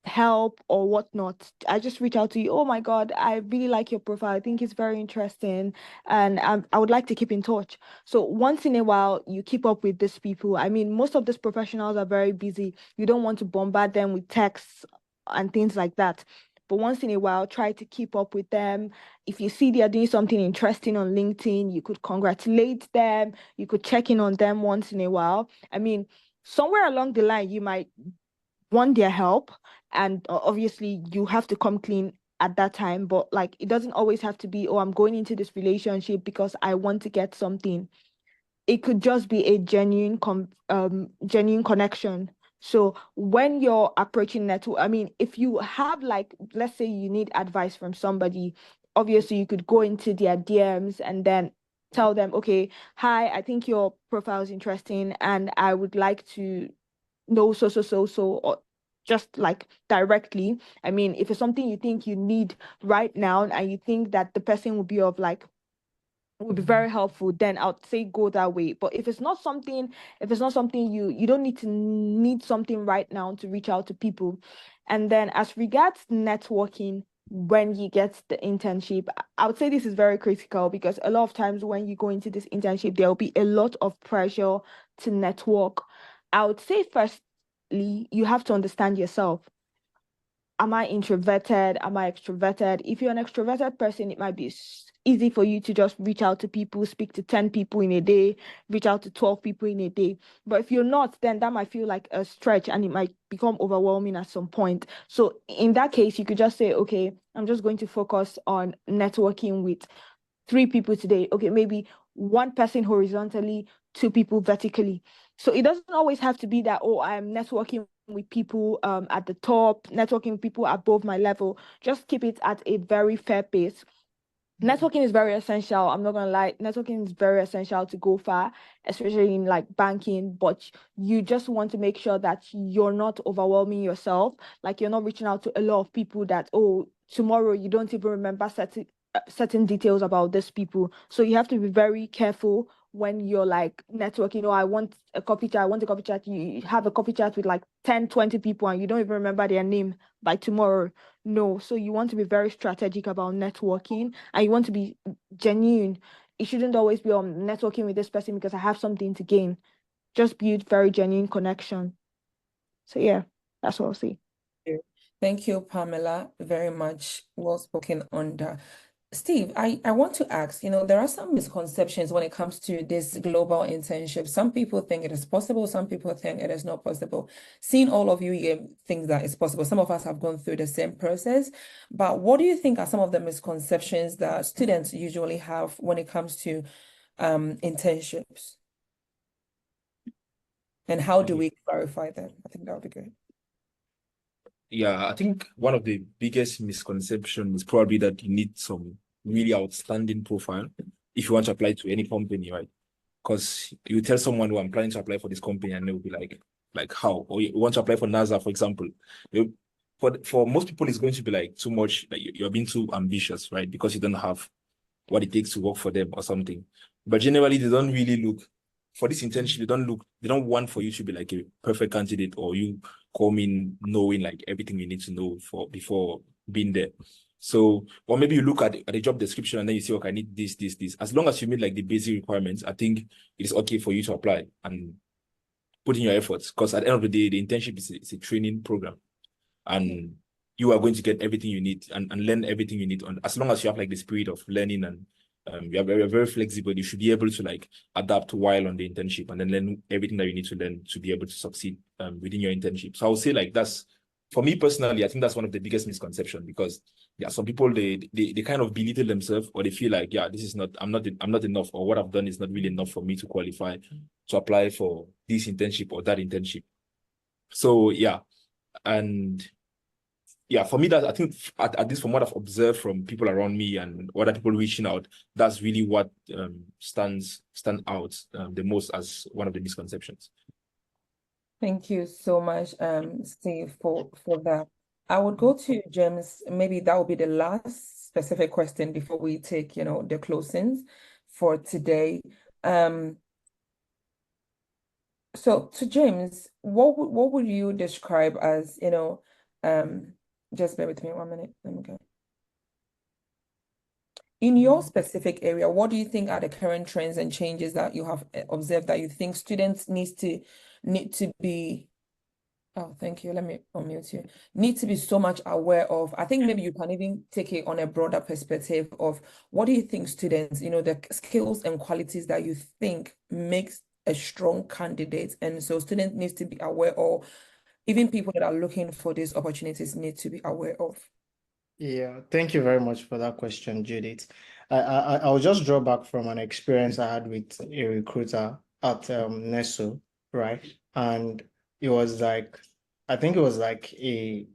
help or whatnot. I just reach out to you. Oh my God, I really like your profile. I think it's very interesting. And I would like to keep in touch. So once in a while, you keep up with these people. I mean, most of these professionals are very busy. You don't want to bombard them with texts and things like that. But once in a while, try to keep up with them. If you see they are doing something interesting on LinkedIn, you could congratulate them. You could check in on them once in a while. I mean, somewhere along the line, you might want their help. And obviously, you have to come clean at that time. But like, it doesn't always have to be, oh, I'm going into this relationship because I want to get something. It could just be a genuine connection. So when you're approaching network, I mean, if you have like, let's say you need advice from somebody, obviously you could go into their DMs and then tell them, okay, hi, I think your profile is interesting and I would like to know so, or just like directly. I mean, if it's something you think you need right now and you think that the person will be would be very helpful, then I'd say go that way. But if it's not something you don't need something right now to reach out to people. And then as regards networking, when you get the internship, I would say this is very critical because a lot of times when you go into this internship, there will be a lot of pressure to network. I would say firstly, you have to understand yourself. am I introverted? Am I extroverted? If you're an extroverted person, it might be easy for you to just reach out to people, speak to 10 people in a day, reach out to 12 people in a day. But if you're not, then that might feel like a stretch and it might become overwhelming at some point. So in that case, you could just say, okay, I'm just going to focus on networking with 3 people today. Okay, maybe 1 person horizontally, 2 people vertically. So it doesn't always have to be that, oh, I'm networking with people at the top, networking with people above my level. Just keep it at a very fair pace. Networking is very essential. I'm not gonna lie. Networking is very essential to go far, especially in like banking. But you just want to make sure that you're not overwhelming yourself. Like you're not reaching out to a lot of people that, oh, tomorrow you don't even remember certain details about these people. So you have to be very careful when you're like networking. Oh, I want a coffee chat. I want a coffee chat. You have a coffee chat with like 10, 20 people and you don't even remember their name by tomorrow. No, so you want to be very strategic about networking and you want to be genuine. It shouldn't always be on networking with this person because I have something to gain. Just build very genuine connection. So yeah, that's what I'll say. Thank you, Pamela, very much. Well spoken on that. Steve, I want to ask, there are some misconceptions when it comes to this global internship. Some people think it is possible, some people think it is not possible. Seeing all of you think that it's possible. Some of us have gone through the same process, but what do you think are some of the misconceptions that students usually have when it comes to internships? And how do we clarify them? I think that would be great. Yeah, I think one of the biggest misconceptions is probably that you need some really outstanding profile if you want to apply to any company, right? Because you tell someone, who I'm planning to apply for this company, and they'll be like how? Or you want to apply for NASA, for example. For most people, it's going to be like too much, like you're being too ambitious, right? Because you don't have what it takes to work for them or something. But generally, they don't really look for this internship. They don't want for you to be like a perfect candidate or you come in knowing like everything you need to know before being there. So, or maybe you look at the job description and then you say, okay, I need this. As long as you meet like the basic requirements, I think it is okay for you to apply and put in your efforts. Because at the end of the day, the internship is a training program, and you are going to get everything you need and learn everything you need. As long as you have like the spirit of learning and you're very flexible, you should be able to like adapt while on the internship and then learn everything that you need to learn to be able to succeed within your internship. So I would say like that's, for me personally, I think that's one of the biggest misconceptions, because some people they kind of belittle themselves, or they feel like, I'm not enough, or what I've done is not really enough for me to qualify to apply for this internship or that internship. So and for me, that I think at least from what I've observed from people around me and other people reaching out, that's really what stand out the most as one of the misconceptions. Thank you so much, Steve, for that. I would go to James. Maybe that will be the last specific question before we take, the closings for today. So to James, what would you describe as, just bear with me 1 minute. Let me go. In your specific area, what do you think are the current trends and changes that you have observed that you think students need to be, oh, thank you, let me unmute you, need to be so much aware of? I think maybe you can even take it on a broader perspective of what do you think students, the skills and qualities that you think makes a strong candidate, and so students need to be aware, or even people that are looking for these opportunities need to be aware of? Yeah, thank you very much for that question, Judith. I'll just draw back from an experience I had with a recruiter at NESO, right? And it was like, I think it was like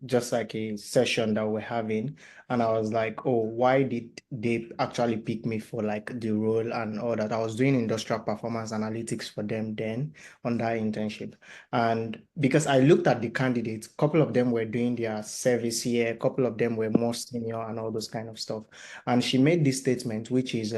just like a session that we're having. And I was like, oh, why did they actually pick me for like the role and all that? I was doing industrial performance analytics for them then on that internship. And because I looked at the candidates, a couple of them were doing their service here, a couple of them were more senior and all those kind of stuff. And she made this statement, which is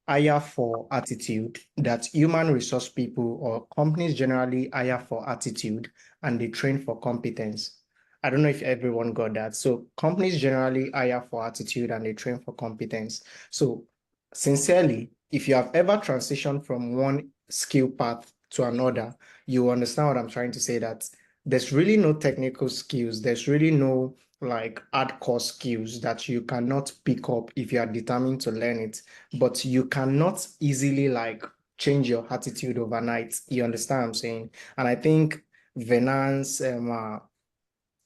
hire for attitude, that human resource people or companies generally hire for attitude and they train for competence. I don't know if everyone got that. So companies generally hire for attitude and they train for competence. So sincerely, if you have ever transitioned from one skill path to another, you understand what I'm trying to say, that there's really no technical skills. There's really no like hardcore skills that you cannot pick up if you are determined to learn it, but you cannot easily like change your attitude overnight. You understand what I'm saying? And I think Venance,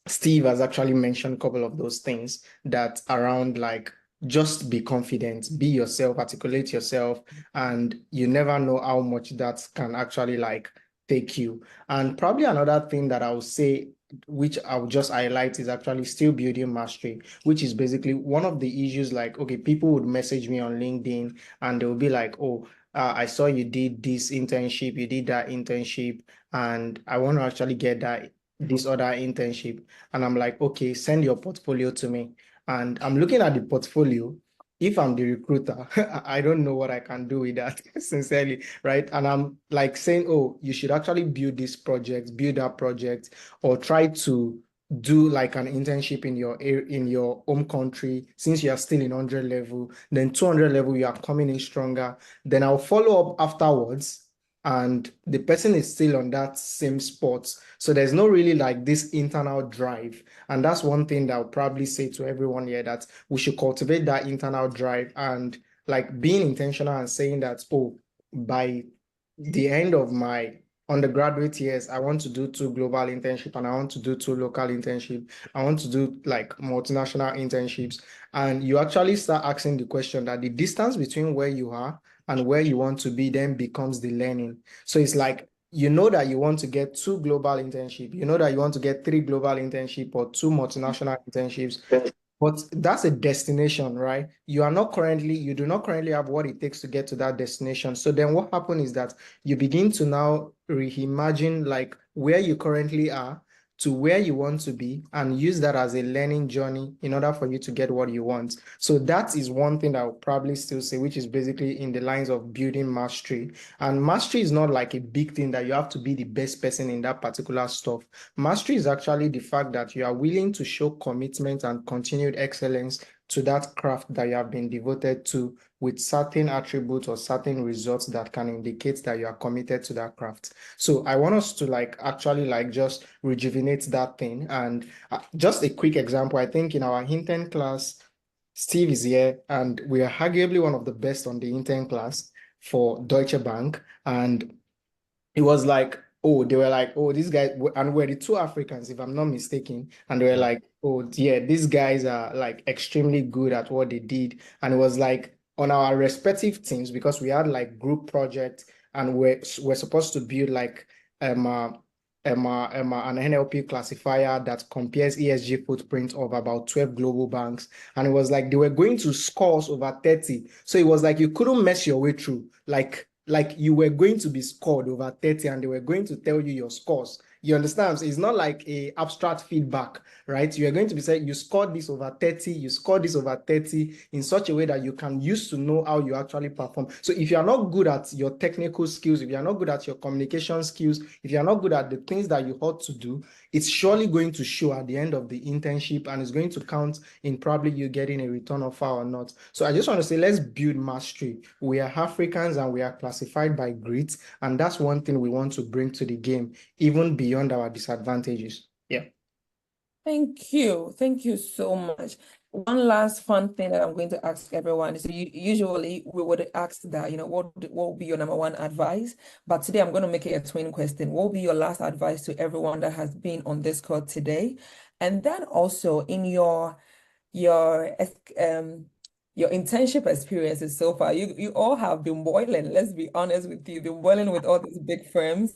Steve has actually mentioned a couple of those things that around like just be confident, be yourself, articulate yourself, and you never know how much that can actually like take you. And probably another thing that I would say, which I'll just highlight, is actually still building mastery, which is basically one of the issues. Like, okay, people would message me on LinkedIn and they'll be like, oh, I saw you did this internship, you did that internship, and I want to actually get this other internship. And I'm like, okay, send your portfolio to me. And I'm looking at the portfolio. If I'm the recruiter, I don't know what I can do with that, sincerely, right? And I'm like saying, oh, you should actually build this project, build that project, or try to do like an internship in your home country, since you are still in 100 level. Then 200 level, you are coming in stronger. Then I'll follow up afterwards, and the person is still on that same spot. So there's no really like this internal drive. And that's one thing that I'll probably say to everyone here, that we should cultivate that internal drive and like being intentional and saying that, oh, by the end of my undergraduate years, I want to do 2 global internship and I want to do 2 local internship. I want to do like multinational internships. And you actually start asking the question that the distance between where you are and where you want to be then becomes the learning. So it's like, you know that you want to get 2 global internship, you know that you want to get 3 global internship or 2 multinational internships, but that's a destination, right? You do not currently have what it takes to get to that destination. So then what happens is that you begin to now reimagine like where you currently are to where you want to be, and use that as a learning journey in order for you to get what you want. So that is one thing that I would probably still say, which is basically in the lines of building mastery. And mastery is not like a big thing that you have to be the best person in that particular stuff. Mastery is actually the fact that you are willing to show commitment and continued excellence to that craft that you have been devoted to, with certain attributes or certain results that can indicate that you are committed to that craft. So I want us to like actually like just rejuvenate that thing. And just a quick example, I think in our intern class, Steve is here, and we are arguably one of the best on the intern class for Deutsche Bank. And it was like, oh, they were like, oh, these guys, and we're the 2 Africans, if I'm not mistaken. And they were like, oh, yeah, these guys are like extremely good at what they did. And it was like on our respective teams, because we had like group projects, and we're supposed to build like an NLP classifier that compares ESG footprint of about 12 global banks. And it was like they were going to scores over 30. So it was like you couldn't mess your way through. Like you were going to be scored over 30 and they were going to tell you your scores. You understand? So it's not like a abstract feedback, right? You are going to be saying you scored this over 30, you scored this over 30 in such a way that you can use to know how you actually perform. So if you are not good at your technical skills, if you are not good at your communication skills, if you are not good at the things that you ought to do, it's surely going to show at the end of the internship, and it's going to count in probably you getting a return offer or not. So I just want to say, let's build mastery. We are Africans and we are classified by grit, and that's one thing we want to bring to the game, even beyond our disadvantages. Yeah. Thank you. Thank you so much. One last fun thing that I'm going to ask everyone is usually we would ask that, what will be your number 1 advice? But today I'm going to make it a twin question. What will be your last advice to everyone that has been on this call today? And then also in your internship experiences so far, you all have been boiling. Let's be honest with you, been boiling with all these big firms.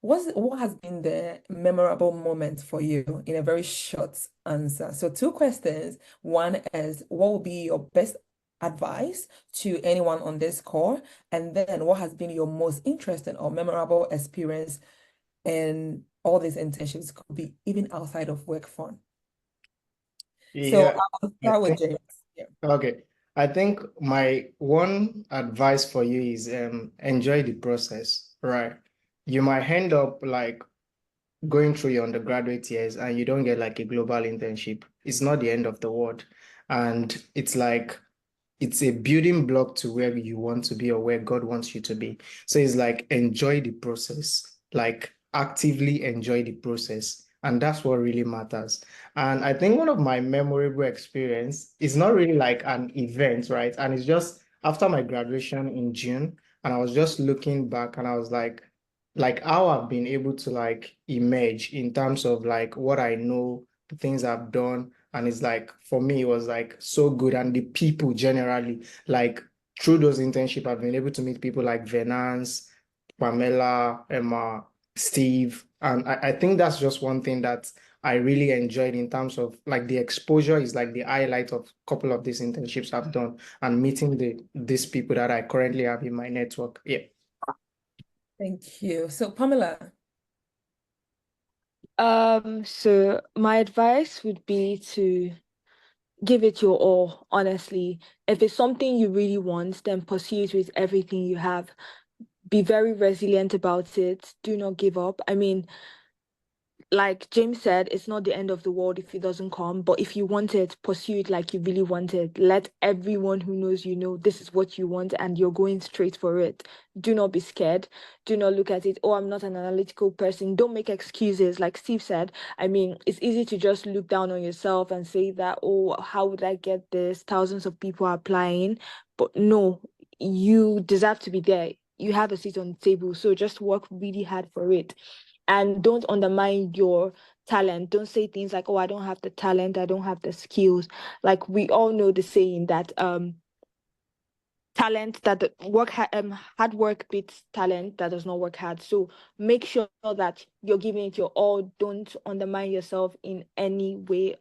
What has been the memorable moment for you in a very short answer? So 2 questions. One is, what will be your best advice to anyone on this call? And then what has been your most interesting or memorable experience in all these internships? Could be even outside of work fun. Yeah. So I'll start with James. Yeah. Okay. I think my one advice for you is enjoy the process, right? You might end up like going through your undergraduate years and you don't get like a global internship. It's not the end of the world. And it's like, it's a building block to where you want to be or where God wants you to be. So it's like, enjoy the process, like actively enjoy the process. And that's what really matters. And I think one of my memorable experience is not really like an event, right? And it's just after my graduation in June, and I was just looking back and I was like how I've been able to like emerge in terms of like what I know, the things I've done. And it's like, for me, it was like so good. And the people generally, like through those internships, I've been able to meet people like Venance, Pamela, Emma, Steve. And I think that's just one thing that I really enjoyed in terms of like the exposure is like the highlight of a couple of these internships I've done and meeting these people that I currently have in my network. Yeah. Thank you. So Pamela, So my advice would be to give it your all, honestly. If it's something you really want, then pursue it with everything you have. Be very resilient about it. Do not give up. I mean, like James said, it's not the end of the world if it doesn't come, but if you want it, pursue it like you really want it. Let everyone who knows you know this is what you want and you're going straight for it. Do not be scared. Do not look at it, oh, I'm not an analytical person. Don't make excuses. Like Steve said, I mean, it's easy to just look down on yourself and say that, oh, how would I get this? Thousands of people are applying. But no, you deserve to be there. You have a seat on the table. So just work really hard for it. And don't undermine your talent. Don't say things like, oh, I don't have the talent, I don't have the skills. Like we all know the saying that talent that hard work beats talent that does not work hard. So make sure that you're giving it your all. Don't undermine yourself in any way.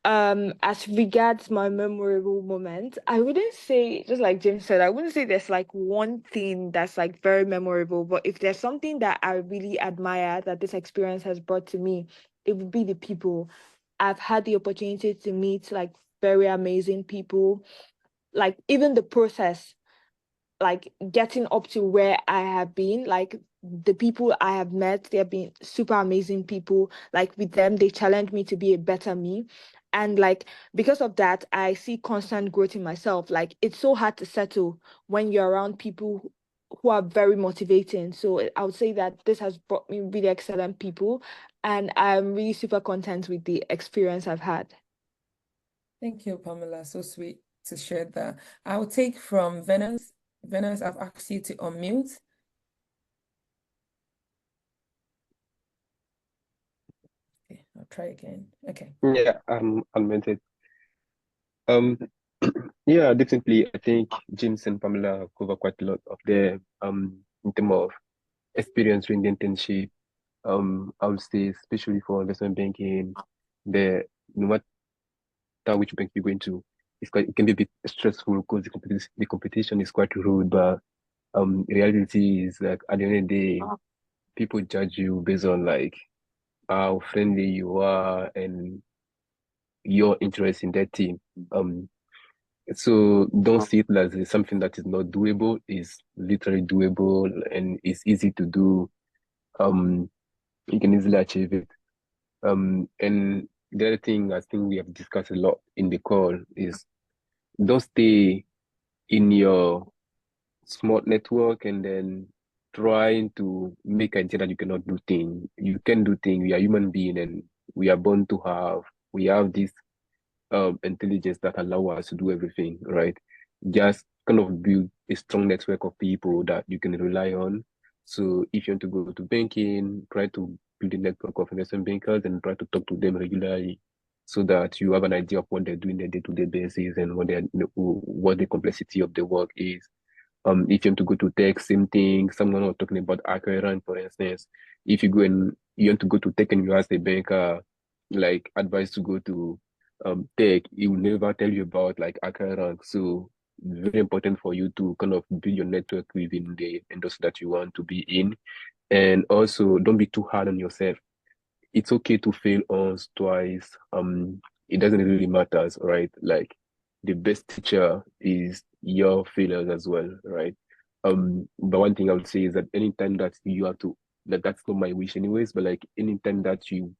As regards my memorable moment, I wouldn't say, just like James said, I wouldn't say there's like one thing that's like very memorable, but if there's something that I really admire that this experience has brought to me, it would be the people. I've had the opportunity to meet like very amazing people, like even the process, like getting up to where I have been, like the people I have met, they have been super amazing people. Like with them, they challenged me to be a better me. And like because of that, I see constant growth in myself. Like it's so hard to settle when you're around people who are very motivating. So I would say that this has brought me really excellent people, and I'm really super content with the experience I've had. thank you, Pamela. So sweet to share that. I will take from Venance. Venance, I've asked you to unmute. Okay, I'll try again. Okay. Yeah, unmuted. Yeah, definitely. I think James and Pamela cover quite a lot of the in terms of experience during the internship. I would say especially for investment banking, the no matter which bank you're going to, it can be a bit stressful because the competition is quite rude. But reality is like at the end of the day, people judge you based on like how friendly you are and your interest in that team. So don't see it as something that is not doable. It's literally doable and it's easy to do. You can easily achieve it. And the other thing I think we have discussed a lot in the call is don't stay in your small network and then trying to make idea that you cannot do things. You can do things. We are human being and we are born to we have this intelligence that allow us to do everything, right? Just kind of build a strong network of people that you can rely on. So if you want to go to banking, try to build a network of investment bankers and try to talk to them regularly so that you have an idea of what they're doing on a day-to-day basis and what the complexity of the work is. If you want to go to tech, same thing. Someone was talking about Acquirant, for instance. If you go and you want to go to tech and you ask a banker, like advice to go to tech, he will never tell you about like Acquirant. So very important for you to kind of build your network within the industry that you want to be in. And also don't be too hard on yourself. It's okay to fail once, twice. It doesn't really matter, right? Like the best teacher is your failures as well, right? But one thing I would say is that anytime that you have to, that's not my wish anyways, but like anytime that you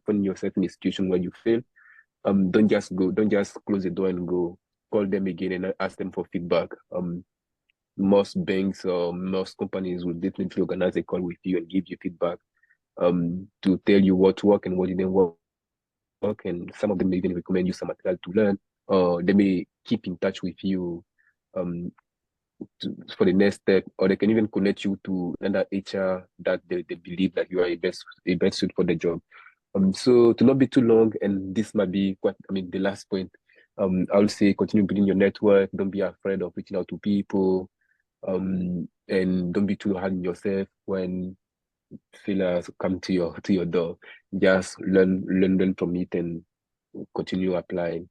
find yourself in a situation where you fail, don't just close the door and go. Call them again and ask them for feedback. Most banks or most companies will definitely organize a call with you and give you feedback. to tell you what work and what didn't work, and some of them may even recommend you some material to learn, or they may keep in touch with you for the next step, or they can even connect you to another HR that they believe that you are a best suit for the job. So to not be too long, and this might be the last point. I would say continue building your network. Don't be afraid of reaching out to people. And don't be too hard on yourself when failures come to your door. Just learn from it and continue applying.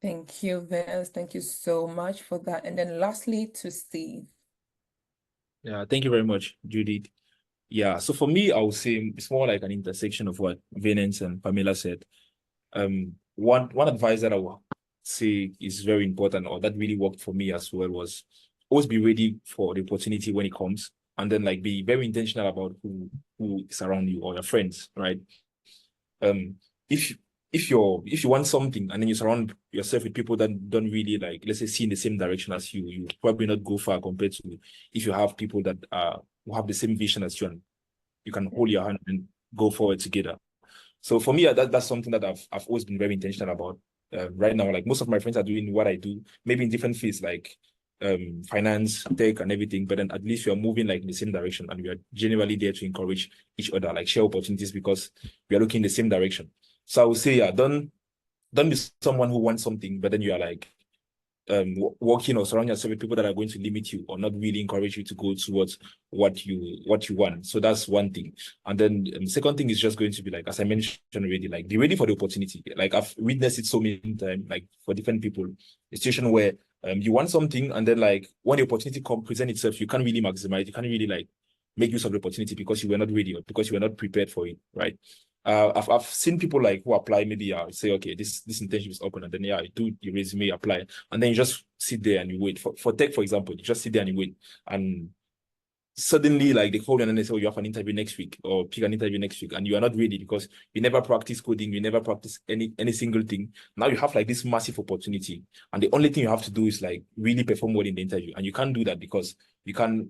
Thank you, Vince. Thank you so much for that. And then lastly, to Steve. Yeah, thank you very much, Judith. Yeah, so for me, I would say it's more like an intersection of what Vince and Pamela said. One advice that I would say is very important, or that really worked for me as well, was always be ready for the opportunity when it comes, and then like be very intentional about who is around you or your friends, right? If you want something and then you surround yourself with people that don't really, like, let's say, see in the same direction as you probably not go far compared to if you have people that who have the same vision as you, and you can hold your hand and go forward together. So for me, that's something that I've always been very intentional about. Right now, like most of my friends are doing what I do, maybe in different fields like finance, tech, and everything. But then at least we are moving like in the same direction, and we are generally there to encourage each other, like share opportunities because we are looking in the same direction. So I would say, yeah, don't be someone who wants something, but then you are like working or surrounding yourself with people that are going to limit you or not really encourage you to go towards what you want. So that's one thing. And then the second thing is just going to be, like, as I mentioned already, like be ready for the opportunity. Like I've witnessed it so many times, like for different people, a situation where you want something, and then like when the opportunity presents itself, you can't really maximize, you can't really like make use of the opportunity because you were not ready or because you were not prepared for it, right? I've seen people like who apply, maybe say, okay, this internship is open, and then you do your resume, apply, and then you just sit there and you wait. For tech, for example, you just sit there and you wait, and suddenly like they call you and they say, oh, you have an interview next week, or pick an interview next week, and you are not ready because you never practice coding, you never practice any single thing. Now you have like this massive opportunity, and the only thing you have to do is like really perform well in the interview, and you can't do that because you can't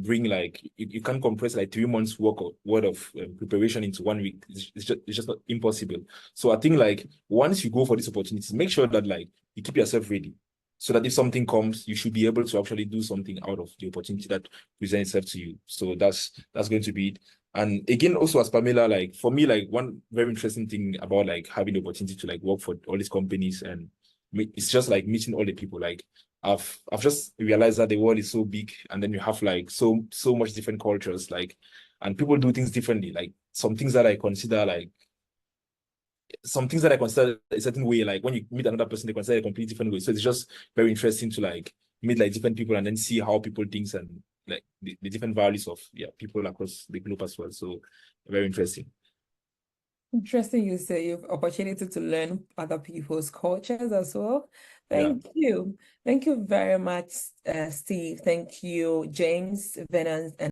bring like you can't compress like 3 months worth of preparation into 1 week. It's just not impossible. So I think like once you go for these opportunities, make sure that like you keep yourself ready, so that if something comes, you should be able to actually do something out of the opportunity that presents itself to you. So that's going to be it. And again, also as Pamela, like for me, like one very interesting thing about like having the opportunity to like work for all these companies, and it's just like meeting all the people. Like I've just realized that the world is so big, and then you have like so much different cultures, like, and people do things differently. Like some things that I consider a certain way, like when you meet another person, they consider a completely different way. So it's just very interesting to like meet like different people and then see how people think, and like the different values of people across the globe as well. So very interesting. Interesting, you say you have opportunity to learn other people's cultures as well. Thank you. Thank you very much, Steve. Thank you, James, Venance, and